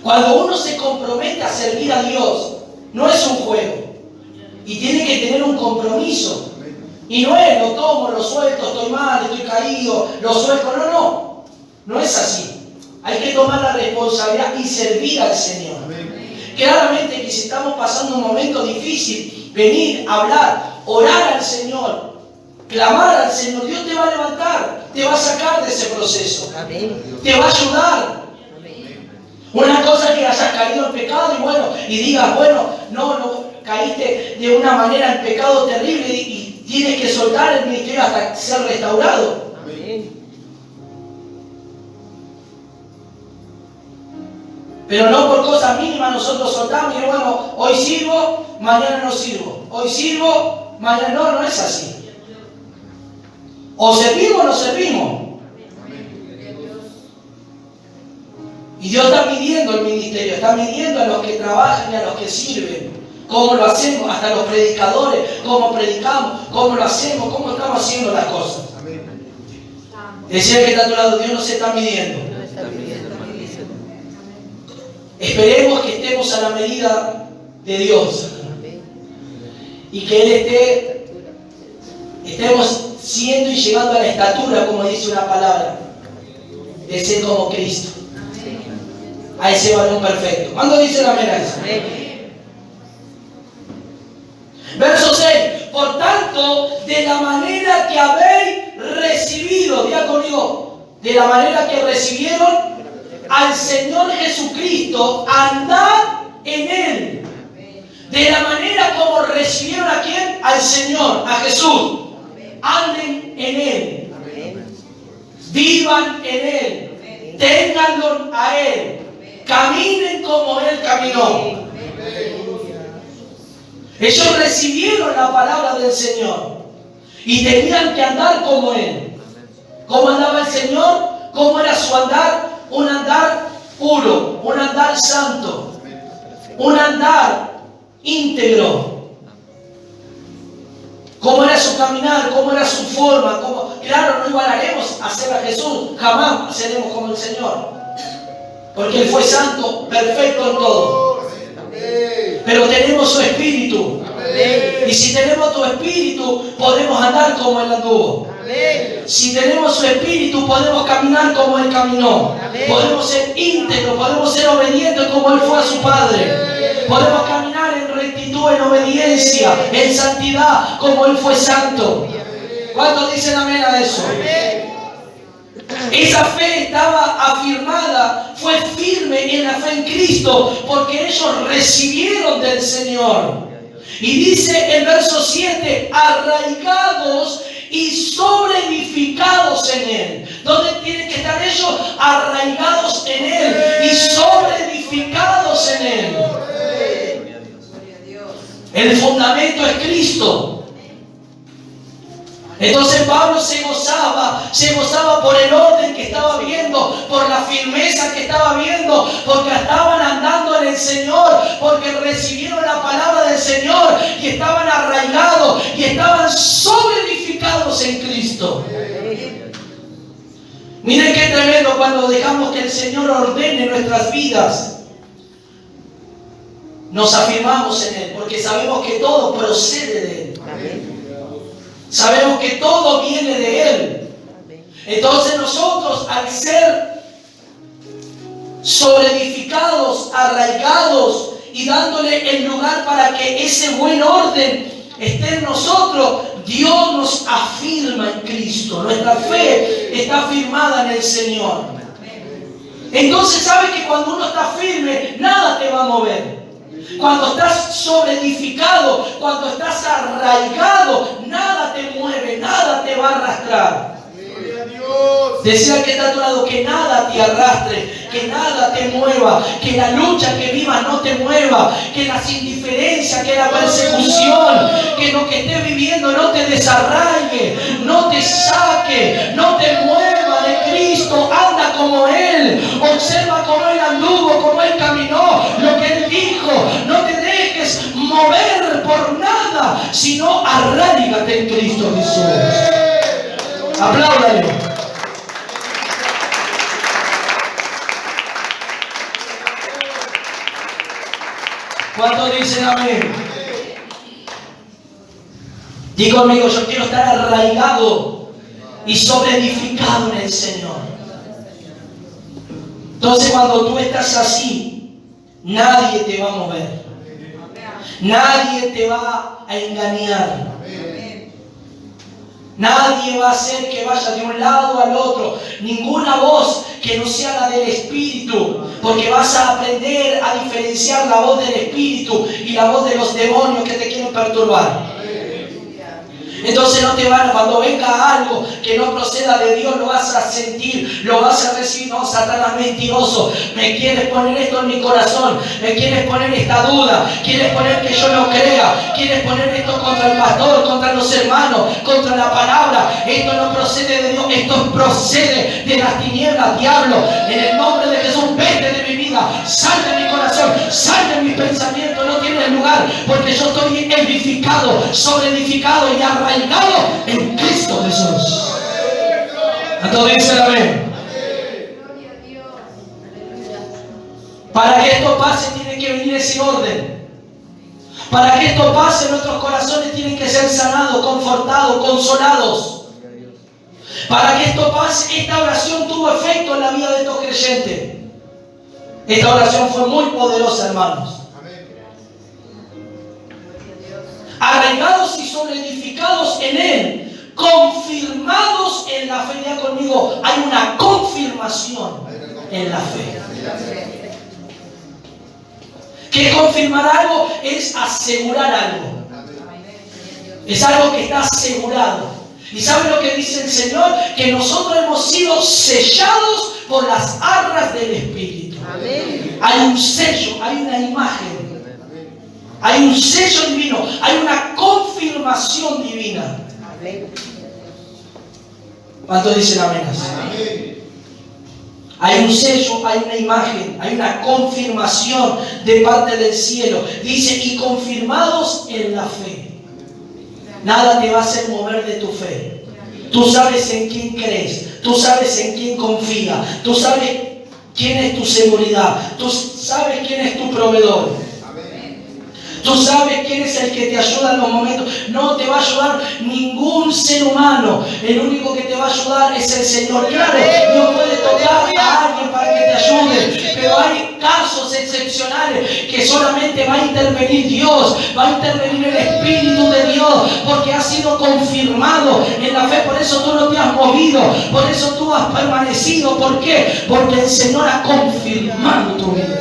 Cuando uno se compromete a servir a Dios, no es un juego. Y tiene que tener un compromiso. Y no es, lo tomo, lo suelto, estoy mal, estoy caído, lo suelto. No, no. No es así. Hay que tomar la responsabilidad y servir al Señor. Claramente que si estamos pasando un momento difícil, venir, hablar, orar al Señor, clamar al Señor, Dios te va a levantar, te va a sacar de ese proceso. Amén. Te va a ayudar. Una cosa es que hayas caído en pecado y bueno, y digas, bueno, no, caíste de una manera en pecado terrible y tienes que soltar el ministerio hasta ser restaurado. Amén. Pero no por cosas mínimas nosotros soltamos y bueno, hoy sirvo, mañana no sirvo. Hoy sirvo, mañana no, no es así. O servimos o no servimos. Y Dios está midiendo el ministerio, está midiendo a los que trabajan y a los que sirven. Cómo lo hacemos, hasta los predicadores, cómo predicamos, cómo lo hacemos, cómo estamos haciendo las cosas. Decía que está a tu lado, Dios no se está midiendo. Esperemos que estemos a la medida de Dios. Y que Él estemos siendo y llegando a la estatura, como dice una palabra, de ser como Cristo. A ese varón perfecto. ¿Cuándo dice la amén a eso? Verso 6. Por tanto, de la manera que habéis recibido, diga conmigo, de la manera que recibieron al Señor Jesucristo, andad en Él. De la manera como recibieron a quién? Al Señor, a Jesús. Anden en Él. Vivan en Él. Ténganlo a Él. Caminen como Él caminó. Ellos recibieron la palabra del Señor y tenían que andar como Él. ¿Cómo andaba el Señor? ¿Cómo era su andar? Un andar puro, un andar santo, un andar íntegro. ¿Cómo era su caminar? ¿Cómo era su forma? Claro, no igualaremos a ser a Jesús, jamás seremos como el Señor. Porque Él fue santo, perfecto en todo. Pero tenemos su espíritu. Y si tenemos tu espíritu, podemos andar como Él anduvo. Si tenemos su espíritu, podemos caminar como Él caminó. Podemos ser íntegros, podemos ser obedientes como Él fue a su Padre. Podemos caminar en rectitud, en obediencia, en santidad, como Él fue santo. ¿Cuántos dicen amén a eso? Esa fe estaba afirmada, fue firme en la fe en Cristo, porque ellos recibieron del Señor. Y dice el verso 7, arraigados y sobreedificados en Él. ¿Dónde tienen que estar ellos? Arraigados en Él y sobreedificados en Él. El fundamento es Cristo. Entonces Pablo se gozaba por el orden que estaba viendo, por la firmeza que estaba viendo, porque estaban andando en el Señor, porque recibieron la palabra del Señor y estaban arraigados y estaban sobreedificados en Cristo. Miren qué tremendo cuando dejamos que el Señor ordene nuestras vidas. Nos afirmamos en Él, porque sabemos que todo procede de Él. Sabemos que todo viene de Él. Entonces nosotros, al ser sobreedificados, arraigados y dándole el lugar para que ese buen orden esté en nosotros, Dios nos afirma en Cristo. Nuestra fe está firmada en el Señor. Entonces sabes que cuando uno está firme, nada te va a mover. Cuando estás sobreedificado, cuando estás arraigado, nada te mueve, nada te va a arrastrar. Decía que está a tu lado, que nada te arrastre, que nada te mueva, que la lucha que vivas no te mueva, que las indiferencias, que la persecución, que lo que estés viviendo no te desarraigue, no te saque, no te mueva de Cristo. Anda como Él, observa cómo Él anduvo, cómo Él caminó, lo que Él dijo. No te dejes mover por nada, sino arraígate en Cristo Jesús. Apláudale. ¿Cuántos dicen amén? Di conmigo, yo quiero estar arraigado y sobreedificado en el Señor. Entonces cuando tú estás así, nadie te va a mover. Nadie te va a engañar. Nadie va a hacer que vaya de un lado al otro. Ninguna voz que no sea la del Espíritu. Porque vas a aprender a diferenciar la voz del Espíritu y la voz de los demonios que te quieren perturbar. Entonces no te van, cuando venga algo que no proceda de Dios, lo vas a sentir, lo vas a recibir. No, Satanás mentiroso, me quieres poner esto en mi corazón, me quieres poner esta duda, quieres poner que yo no crea, quieres poner esto contra el pastor, contra los hermanos, contra la palabra. Esto no procede de Dios, esto procede de las tinieblas. Diablo, en el nombre de Jesús, vete de mi vida, sal de mi corazón, sal de mi pensamiento, no tienes lugar, porque yo estoy edificado, sobreedificado y arraigado en Cristo Jesús. Entonces dicen amén. Para que esto pase tiene que venir ese orden. Para que esto pase, nuestros corazones tienen que ser sanados, confortados, consolados. Para que esto pase, esta oración tuvo efecto en la vida de estos creyentes. Esta oración fue muy poderosa, hermanos. Arraigados y solidificados en Él, confirmados en la fe. Ya conmigo, hay una confirmación en la fe. Que confirmar algo es asegurar algo. Es algo que está asegurado. ¿Y sabe lo que dice el Señor? Que nosotros hemos sido sellados por las arras del Espíritu. Hay un sello, hay una imagen. Hay un sello divino, hay una confirmación divina. ¿Cuántos dicen amén? Hay un sello, hay una imagen, hay una confirmación de parte del cielo. Dice, y confirmados en la fe. Nada te va a hacer mover de tu fe. Tú sabes en quién crees, tú sabes en quién confías, tú sabes quién es tu seguridad, tú sabes quién es tu proveedor. Tú sabes quién es el que te ayuda en los momentos. No te va a ayudar ningún ser humano. El único que te va a ayudar es el Señor. Claro, Dios puede tocar a alguien para que te ayude, pero hay casos excepcionales que solamente va a intervenir Dios, va a intervenir el Espíritu de Dios, porque ha sido confirmado en la fe. Por eso tú no te has movido, por eso tú has permanecido. ¿Por qué? Porque el Señor ha confirmado tu vida.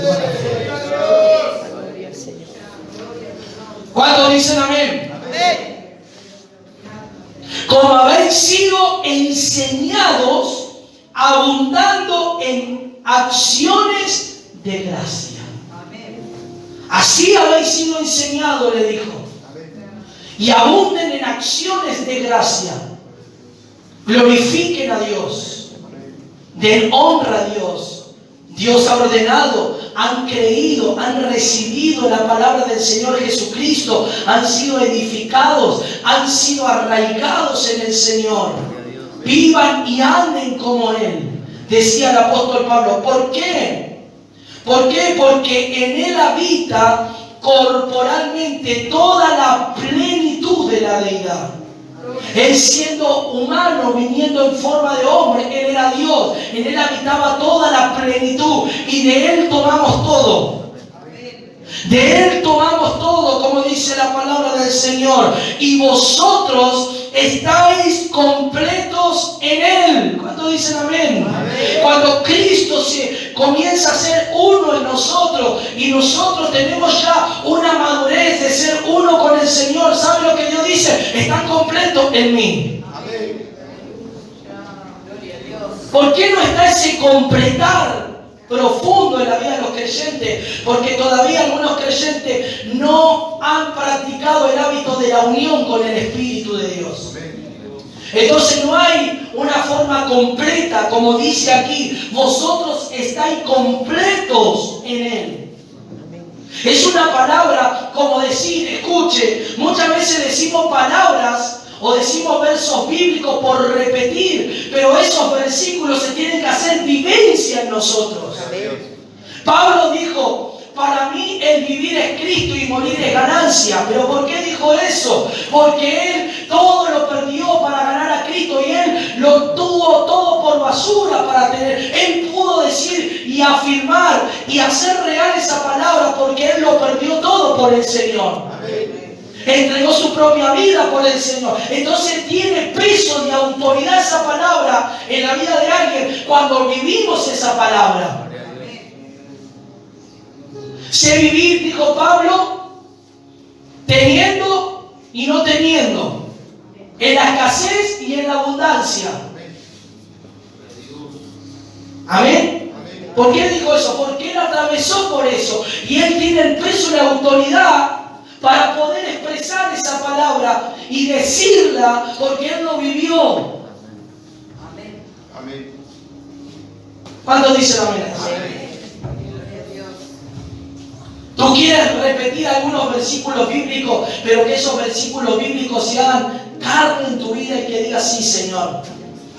¿Cuántos dicen amén? Amén. Como habéis sido enseñados, abundando en acciones de gracia. Amén. Así habéis sido enseñados, le dijo. Amén. Y abunden en acciones de gracia. Glorifiquen a Dios. Den honra a Dios. Dios ha ordenado, han creído, han recibido la palabra del Señor Jesucristo, han sido edificados, han sido arraigados en el Señor. Vivan y anden como Él, decía el apóstol Pablo. ¿Por qué? ¿Por qué? Porque en Él habita corporalmente toda la plenitud de la deidad. Él siendo humano, viniendo en forma de hombre, Él era Dios. En Él habitaba toda la plenitud y de Él tomamos todo. De Él tomamos todo, como dice la palabra del Señor. Y vosotros estáis completos en Él. ¿Cuántos dicen amén? Amén. Cuando Cristo se comienza a ser uno en nosotros y nosotros tenemos ya una madurez de ser uno con el Señor, ¿sabe lo que Dios dice? Están completos en mí. Amén. ¿Por qué no está ese completar profundo en la vida de los creyentes? Porque todavía algunos creyentes no han practicado el hábito de la unión con el Espíritu de Dios. Entonces no hay una forma completa, como dice aquí, vosotros estáis completos en Él. Es una palabra como decir, escuche, muchas veces decimos palabras o decimos versos bíblicos por repetir, pero esos versículos se tienen que hacer vivencia en nosotros. Pablo dijo, para mí el vivir es Cristo y morir es ganancia. ¿Pero por qué dijo eso? Porque Él todo lo perdió para ganar a Cristo y Él lo tuvo todo por basura para tener. Él pudo decir y afirmar y hacer real esa palabra porque Él lo perdió todo por el Señor. Amén. Entregó su propia vida por el Señor. Entonces tiene peso de autoridad esa palabra en la vida de alguien cuando vivimos esa palabra. Sé vivir, dijo Pablo, teniendo y no teniendo. en la escasez y en la abundancia. Amén. ¿Por qué dijo eso? Porque Él atravesó por eso. Y Él tiene el peso y la autoridad para poder expresar esa palabra y decirla, porque Él lo vivió. Amén. ¿Cuántos dicen amén? Tú quieres repetir algunos versículos bíblicos, pero que esos versículos bíblicos se hagan carne en tu vida y que digas, sí, Señor,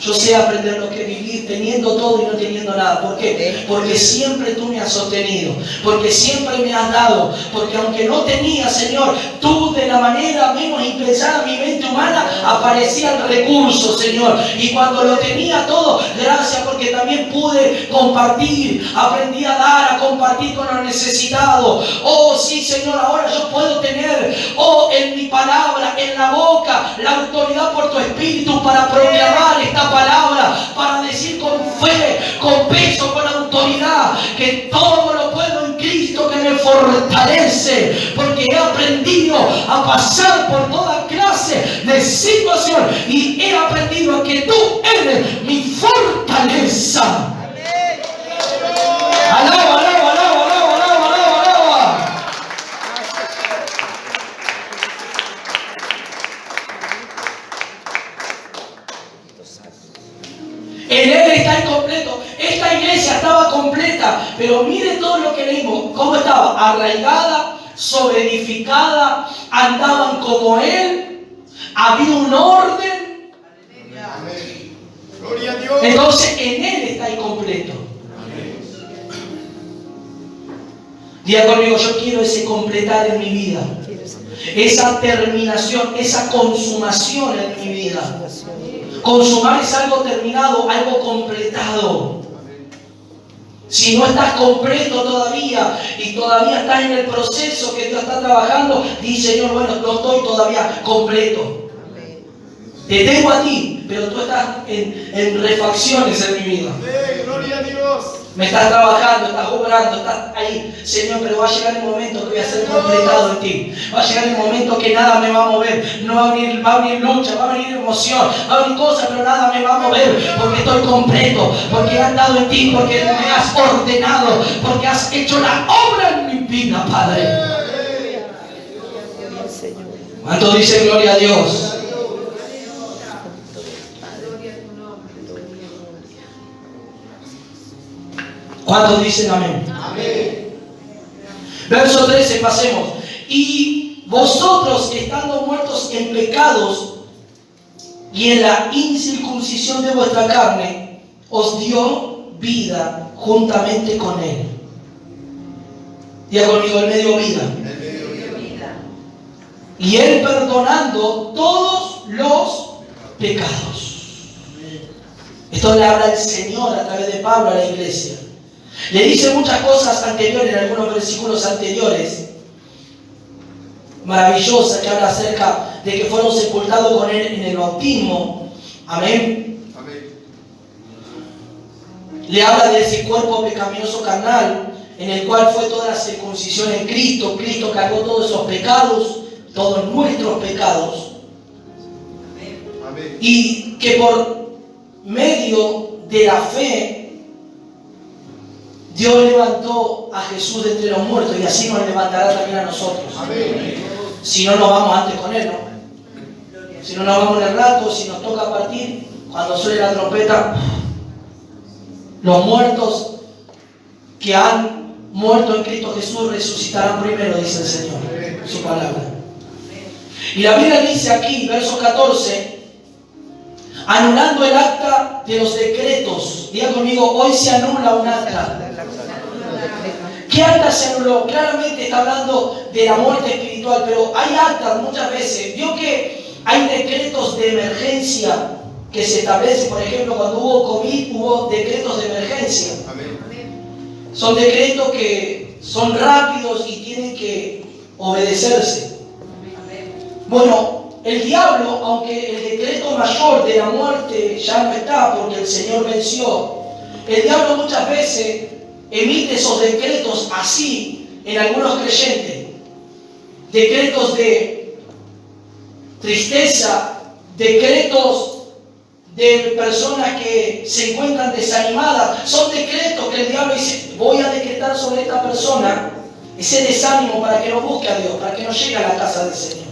yo sé aprender lo que es vivir teniendo todo y no teniendo nada. ¿Por qué? Porque siempre tú me has sostenido, porque siempre me has dado, porque aunque no tenía, Señor, tú de la manera menos impensada en mi mente humana aparecía el recurso, Señor. Y cuando lo tenía todo, gracias, porque también pude compartir, aprendí a dar, a compartir con los necesitados. Oh, sí, Señor, ahora yo puedo tener, en mi palabra, en la boca, la autoridad por tu Espíritu para proclamar esta palabra, para decir con fe, con peso, con autoridad, que todo lo puedo en Cristo que me fortalece, porque he aprendido a pasar por toda clase de situación y he aprendido a que tú eres mi fortaleza. Alaba, alaba, alaba, alaba, alaba, alaba, alaba. En Él está incompleto. Esta iglesia estaba completa, pero mire todo lo que leímos. ¿Cómo estaba? Arraigada, sobreedificada, andaban como Él, había un orden. Amén. Gloria a Dios. Entonces en Él está incompleto. Diga conmigo, yo quiero ese completar en mi vida, esa terminación, esa consumación en mi vida. Consumar es algo terminado, algo completado. Si no estás completo todavía y todavía estás en el proceso que Dios está trabajando, di, Señor, bueno, no estoy todavía completo. Te tengo a ti, pero tú estás en refacciones en mi vida. Gloria a Dios. Me estás trabajando, estás obrando, estás ahí. Señor, pero va a llegar el momento que voy a ser completado en ti. Va a llegar el momento que nada me va a mover. No va a venir lucha, va a venir emoción, va a venir cosas, pero nada me va a mover. Porque estoy completo, porque he andado en ti, porque me has ordenado, porque has hecho la obra en mi vida, Padre. ¿Cuánto dice gloria a Dios? ¿Cuántos dicen amén? Amén. Verso 13, pasemos. Y vosotros, estando muertos en pecados y en la incircuncisión de vuestra carne, os dio vida juntamente con Él. Diga conmigo, Él me dio vida. Y Él perdonando todos los pecados. Esto le habla el Señor a través de Pablo a la iglesia. Le dice muchas cosas anteriores, en algunos versículos anteriores, maravillosas, que habla acerca de que fueron sepultados con Él en el bautismo. Amén. Amén. Le habla de ese cuerpo pecaminoso carnal, en el cual fue toda la circuncisión en Cristo. Cristo cargó todos esos pecados, todos nuestros pecados. Amén. Y que por medio de la fe, Dios levantó a Jesús de entre los muertos y así nos levantará también a nosotros. Amén. Si no nos vamos antes con Él, ¿no? Si no nos vamos en el rato, si nos toca partir, cuando suene la trompeta, los muertos que han muerto en Cristo Jesús resucitarán primero, dice el Señor, su palabra. Y la Biblia dice aquí, verso 14, anulando el acta de los decretos. Diga conmigo, hoy se anula un acta. ¿Qué acta se anuló? Claramente está hablando de la muerte espiritual, pero hay actas muchas veces. Vio que hay decretos de emergencia que se establecen. Por ejemplo, cuando hubo COVID, hubo decretos de emergencia. Amén. Son decretos que son rápidos y tienen que obedecerse. Bueno, el diablo, aunque el decreto mayor de la muerte ya no está porque el Señor venció, el diablo muchas veces emite esos decretos así en algunos creyentes. Decretos de tristeza, decretos de personas que se encuentran desanimadas. Son decretos que el diablo dice: voy a decretar sobre esta persona ese desánimo para que no busque a Dios, para que no llegue a la casa del Señor.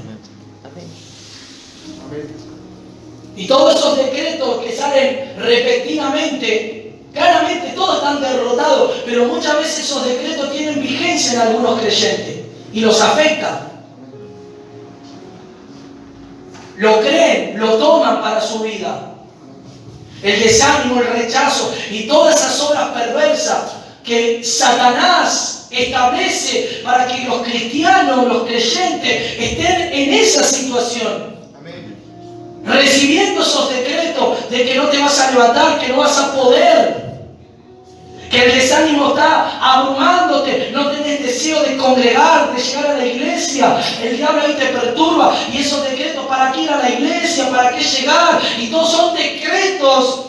Y todos esos decretos que salen repetidamente, claramente todos están derrotados, pero muchas veces esos decretos tienen vigencia en algunos creyentes y los afectan. Lo creen, lo toman para su vida. El desánimo, el rechazo y todas esas obras perversas que Satanás establece para que los cristianos, los creyentes, estén en esa situación. Recibiendo esos decretos de que no te vas a levantar, que no vas a poder, que el desánimo está abrumándote, no tenés deseo de congregar, de llegar a la iglesia, el diablo ahí te perturba, y esos decretos: ¿para qué ir a la iglesia? ¿Para qué llegar? Y todos son decretos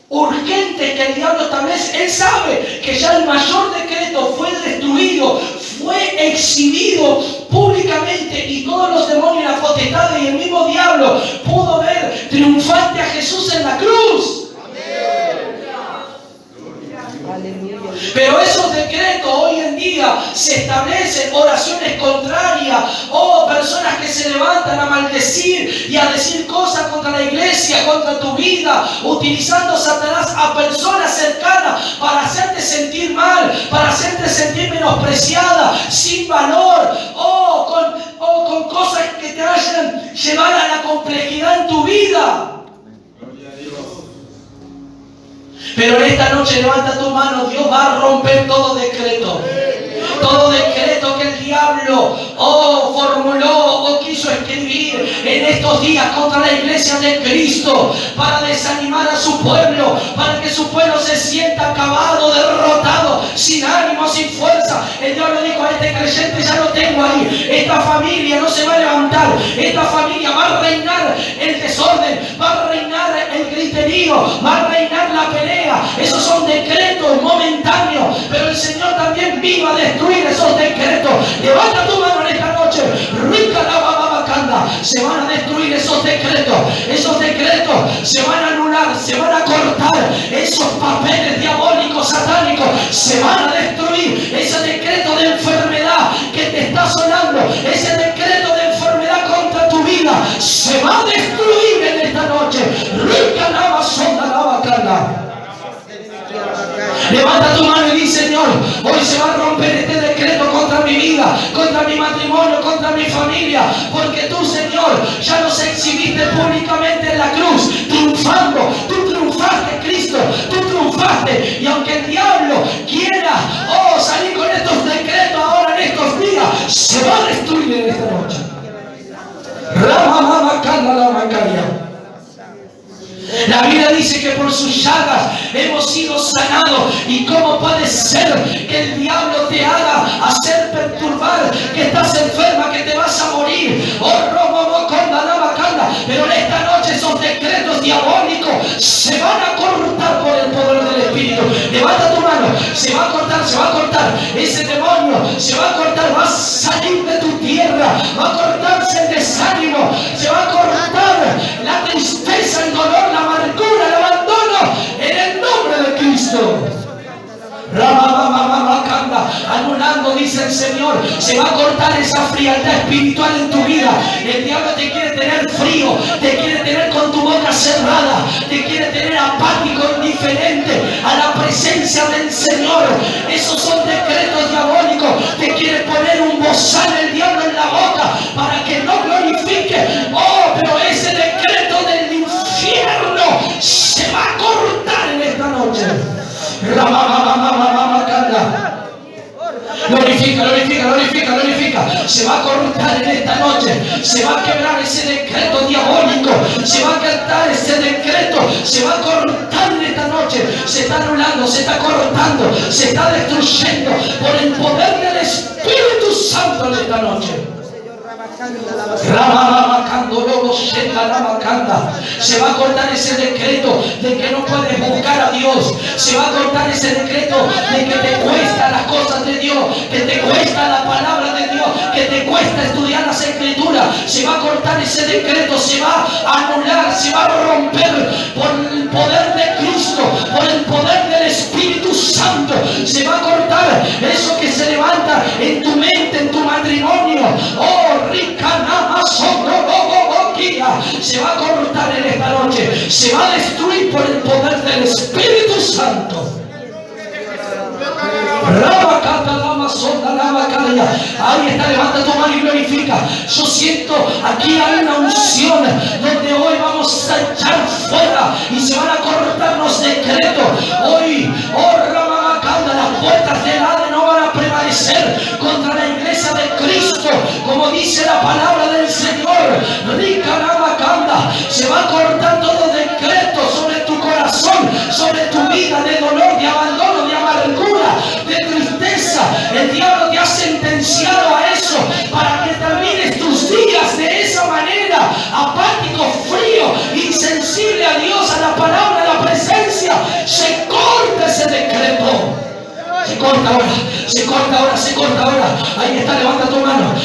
urgentes que el diablo establece. Él sabe que ya el mayor decreto fue destruido, fue exhibido públicamente, y todos los demonios, la potestad y el mismo diablo pudo ver triunfante a Jesús en la cruz. Aleluya. Pero esos decretos hoy en día se establecen oraciones contrarias, o personas que se levantan a maldecir y a decir cosas contra la iglesia, contra tu vida, utilizando Satanás a personas cercanas para hacerte sentir mal, para hacerte sentir menospreciada, sin valor, o con cosas que te hayan llevar a la complejidad en tu vida. Pero en esta noche levanta tu mano. Dios va a romper todo decreto. Todo decreto que el diablo formuló o quiso escribir en estos días contra la iglesia de Cristo, para desanimar a su pueblo, para que su pueblo se sienta acabado, derrotado, sin ánimo, sin fuerza. El diablo dijo: a este creyente ya lo tengo ahí. Esta familia no se va a levantar. Esta familia va a reinar el desorden, va a reinar el griterío, va a reinar la pelea. Esos son decretos momentáneos, pero el Señor también vino a destruir esos decretos. Levanta tu mano en esta noche. Se van a destruir esos decretos. Esos decretos se van a anular, se van a cortar. Esos papeles diabólicos, satánicos, se van a destruir. Ese decreto de enfermedad que te está sonando, ese decreto de enfermedad contra tu vida, se va a destruir en esta noche. Levanta tu mano y di: Señor, hoy se va a romper este decreto contra mi vida, contra mi matrimonio, contra mi familia, porque tú, Señor, ya nos exhibiste públicamente en la cruz, triunfando. Tú triunfaste, Cristo, tú triunfaste. Y aunque el diablo quiera salir con estos decretos ahora en estos días, se va a destruir en esta noche. La Biblia dice que por sus llagas hemos sido sanados. ¿Y cómo puede ser que el diablo te haga hacer perturbar, que estás enferma, que te vas a morir? Pero en esta noche esos decretos diabólicos se van a cortar por el poder del Espíritu. Levanta tu mano. Se va a cortar, se va a cortar. Ese demonio se va a cortar, va a salir de tu tierra. Va a cortarse el desánimo. Se va a cortar la tristeza, el dolor, la amargura, el abandono, en el nombre de Cristo. Anulando, dice el Señor, se va a cortar esa frialdad espiritual en tu vida. El diablo te quiere tener frío, te quiere tener con tu boca cerrada, te quiere tener apático, indiferente a la presencia del Señor. Esos son decretos diabólicos. Te quiere poner un bozal el diablo en la boca para que no glorifique. Pero ese decreto del infierno se va a cortar en esta noche. Glorifica, glorifica, glorifica, glorifica. Se va a cortar en esta noche. Se va a quebrar ese decreto diabólico. Se va a quebrar ese decreto. Se va a cortar en esta noche. Se está anulando, se está cortando, se está destruyendo por el poder del Espíritu Santo en esta noche. Se va a cortar ese decreto de que no puedes buscar a Dios. Se va a cortar ese decreto de que te cuesta las cosas de Dios, que te cuesta la palabra de Dios, que te cuesta estudiar la las Escrituras, se va a cortar ese decreto, se va a anular, se va a romper por el poder de Cristo, por el poder del Espíritu Santo. Se va a cortar eso que se levanta en tu mente, en tu matrimonio. Oh, rica nada más, se va a cortar en esta noche, se va a destruir por el poder del Espíritu Santo. Ahí está, levanta tu mano y glorifica. Yo siento aquí hay una unción donde hoy vamos a echar fuera y se van a cortar los decretos. Hoy, las puertas del Hades no van a prevalecer contra la iglesia de Cristo, como dice la palabra del Señor. Se va a cortar todo decreto sobre tu corazón, sobre tu vida, de dolor, de abandono, de amargura, de tristeza. El diablo te ha sentenciado a eso para que termines tus días de esa manera, apático, frío, insensible a Dios, a la palabra, a la presencia. Se corta ese decreto. Se corta ahora, se corta ahora, se corta ahora. Ahí está, levanta tu mano,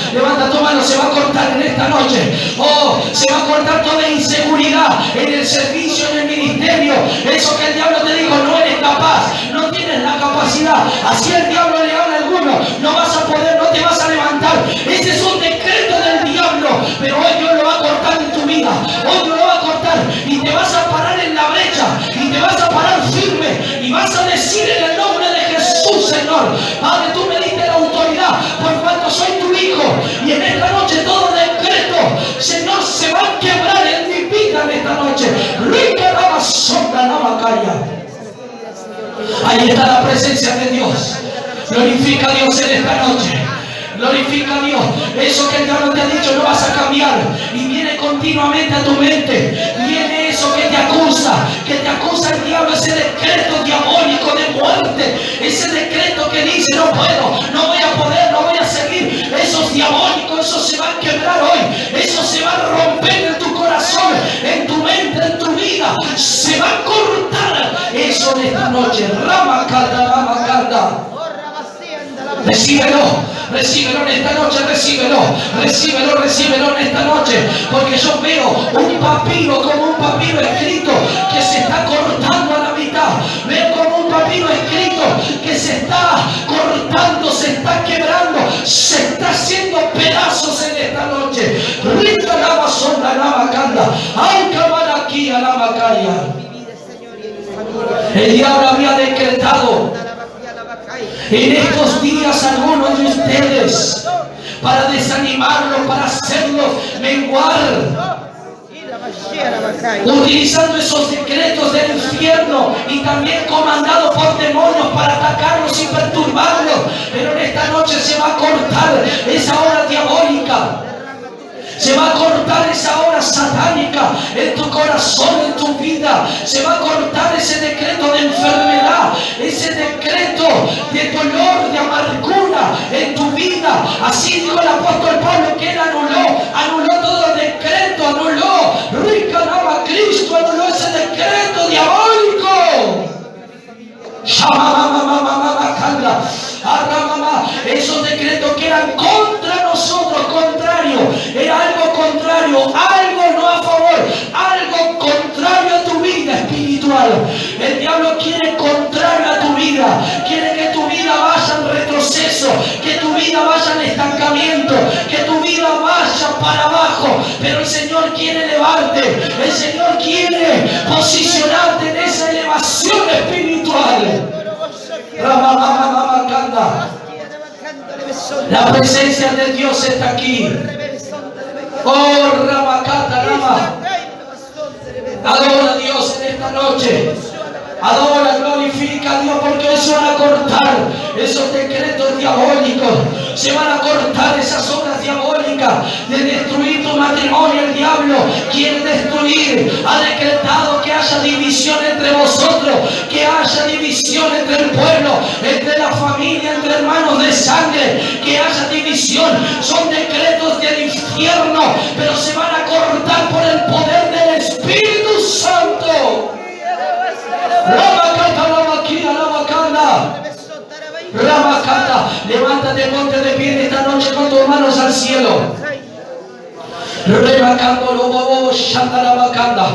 se va a cortar en esta noche. Oh, se va a cortar toda inseguridad en el servicio, en el ministerio. Eso que el diablo te dijo, no eres capaz, no tienes la capacidad. Así el diablo le habla a alguno, no vas a poder, no te vas a levantar. Ese es un decreto del diablo, pero hoy Dios lo va a cortar en tu vida. Hoy Dios lo va a cortar y te vas a parar en la brecha y te vas a parar firme y vas a decir en el nombre de Jesús, Señor, Padre, tú me diste la autoridad por cuanto soy tu hijo, y en esta noche todo decreto, Señor, se va a quebrar en mi vida en esta noche. Ahí está la presencia de Dios. Glorifica a Dios en esta noche. Glorifica a Dios. Eso que el diablo te ha dicho no vas a cambiar, y viene continuamente a tu mente. Viene eso que te acusa el diablo, ese decreto diabólico de muerte, ese decreto que dice no puedo, no voy a poder, no voy a seguir. Eso es diabólico, eso se va a quebrar hoy, eso se va a romper en tu corazón, en tu mente, en tu vida. Se va a cortar eso en esta noche. Ramacanda. Recíbelo en esta noche, recíbelo en esta noche, porque yo veo un papiro, como un papiro escrito que se está cortando a la mitad. Veo como un papiro escrito que se está cortando, se está quebrando, se está haciendo pedazos en esta noche. Rica la basonda, la macanda, ay aquí a la macaria. El diablo había decretado en estos días algunos de ustedes para desanimarlos, para hacerlos menguar, utilizando esos decretos del infierno y también comandados por demonios para atacarlos y perturbarlos. Pero en esta noche se va a cortar esa hora diabólica. Se va a cortar esa hora satánica en tu corazón, en tu vida. Se va a cortar ese decreto de enfermedad, ese decreto de dolor, de amargura en tu vida. Así dijo el apóstol Pablo, que él anuló todo el decreto, Cristo anuló ese decreto diabólico. Esos decretos que eran contra nosotros, contrario, era algo contrario, algo no a favor, algo contrario a tu vida espiritual. El diablo quiere contrario a tu vida, quiere que tu vida vaya en retroceso, que tu vida vaya en estancamiento, que tu vida vaya para abajo. Pero el Señor quiere elevarte, el Señor quiere posicionarte en esa elevación espiritual. La presencia de Dios está aquí. Oh, Ramacata, Rama. Adora a Dios en esta noche. Adora, glorifica a Dios, porque hoy se van a cortar esos decretos diabólicos. Se van a cortar esas obras diabólicas de destruir tu matrimonio. El diablo quiere destruir. Ha decretado que haya división entre vosotros, que haya división entre el pueblo, entre la familia, entre hermanos de sangre, que haya división. Son decretos del infierno, pero se van a cortar por el poder del Espíritu Santo. Ramacata, levántate, ponte de pie esta noche con tus manos al cielo. Rebacando, lobo, shantarabacanda.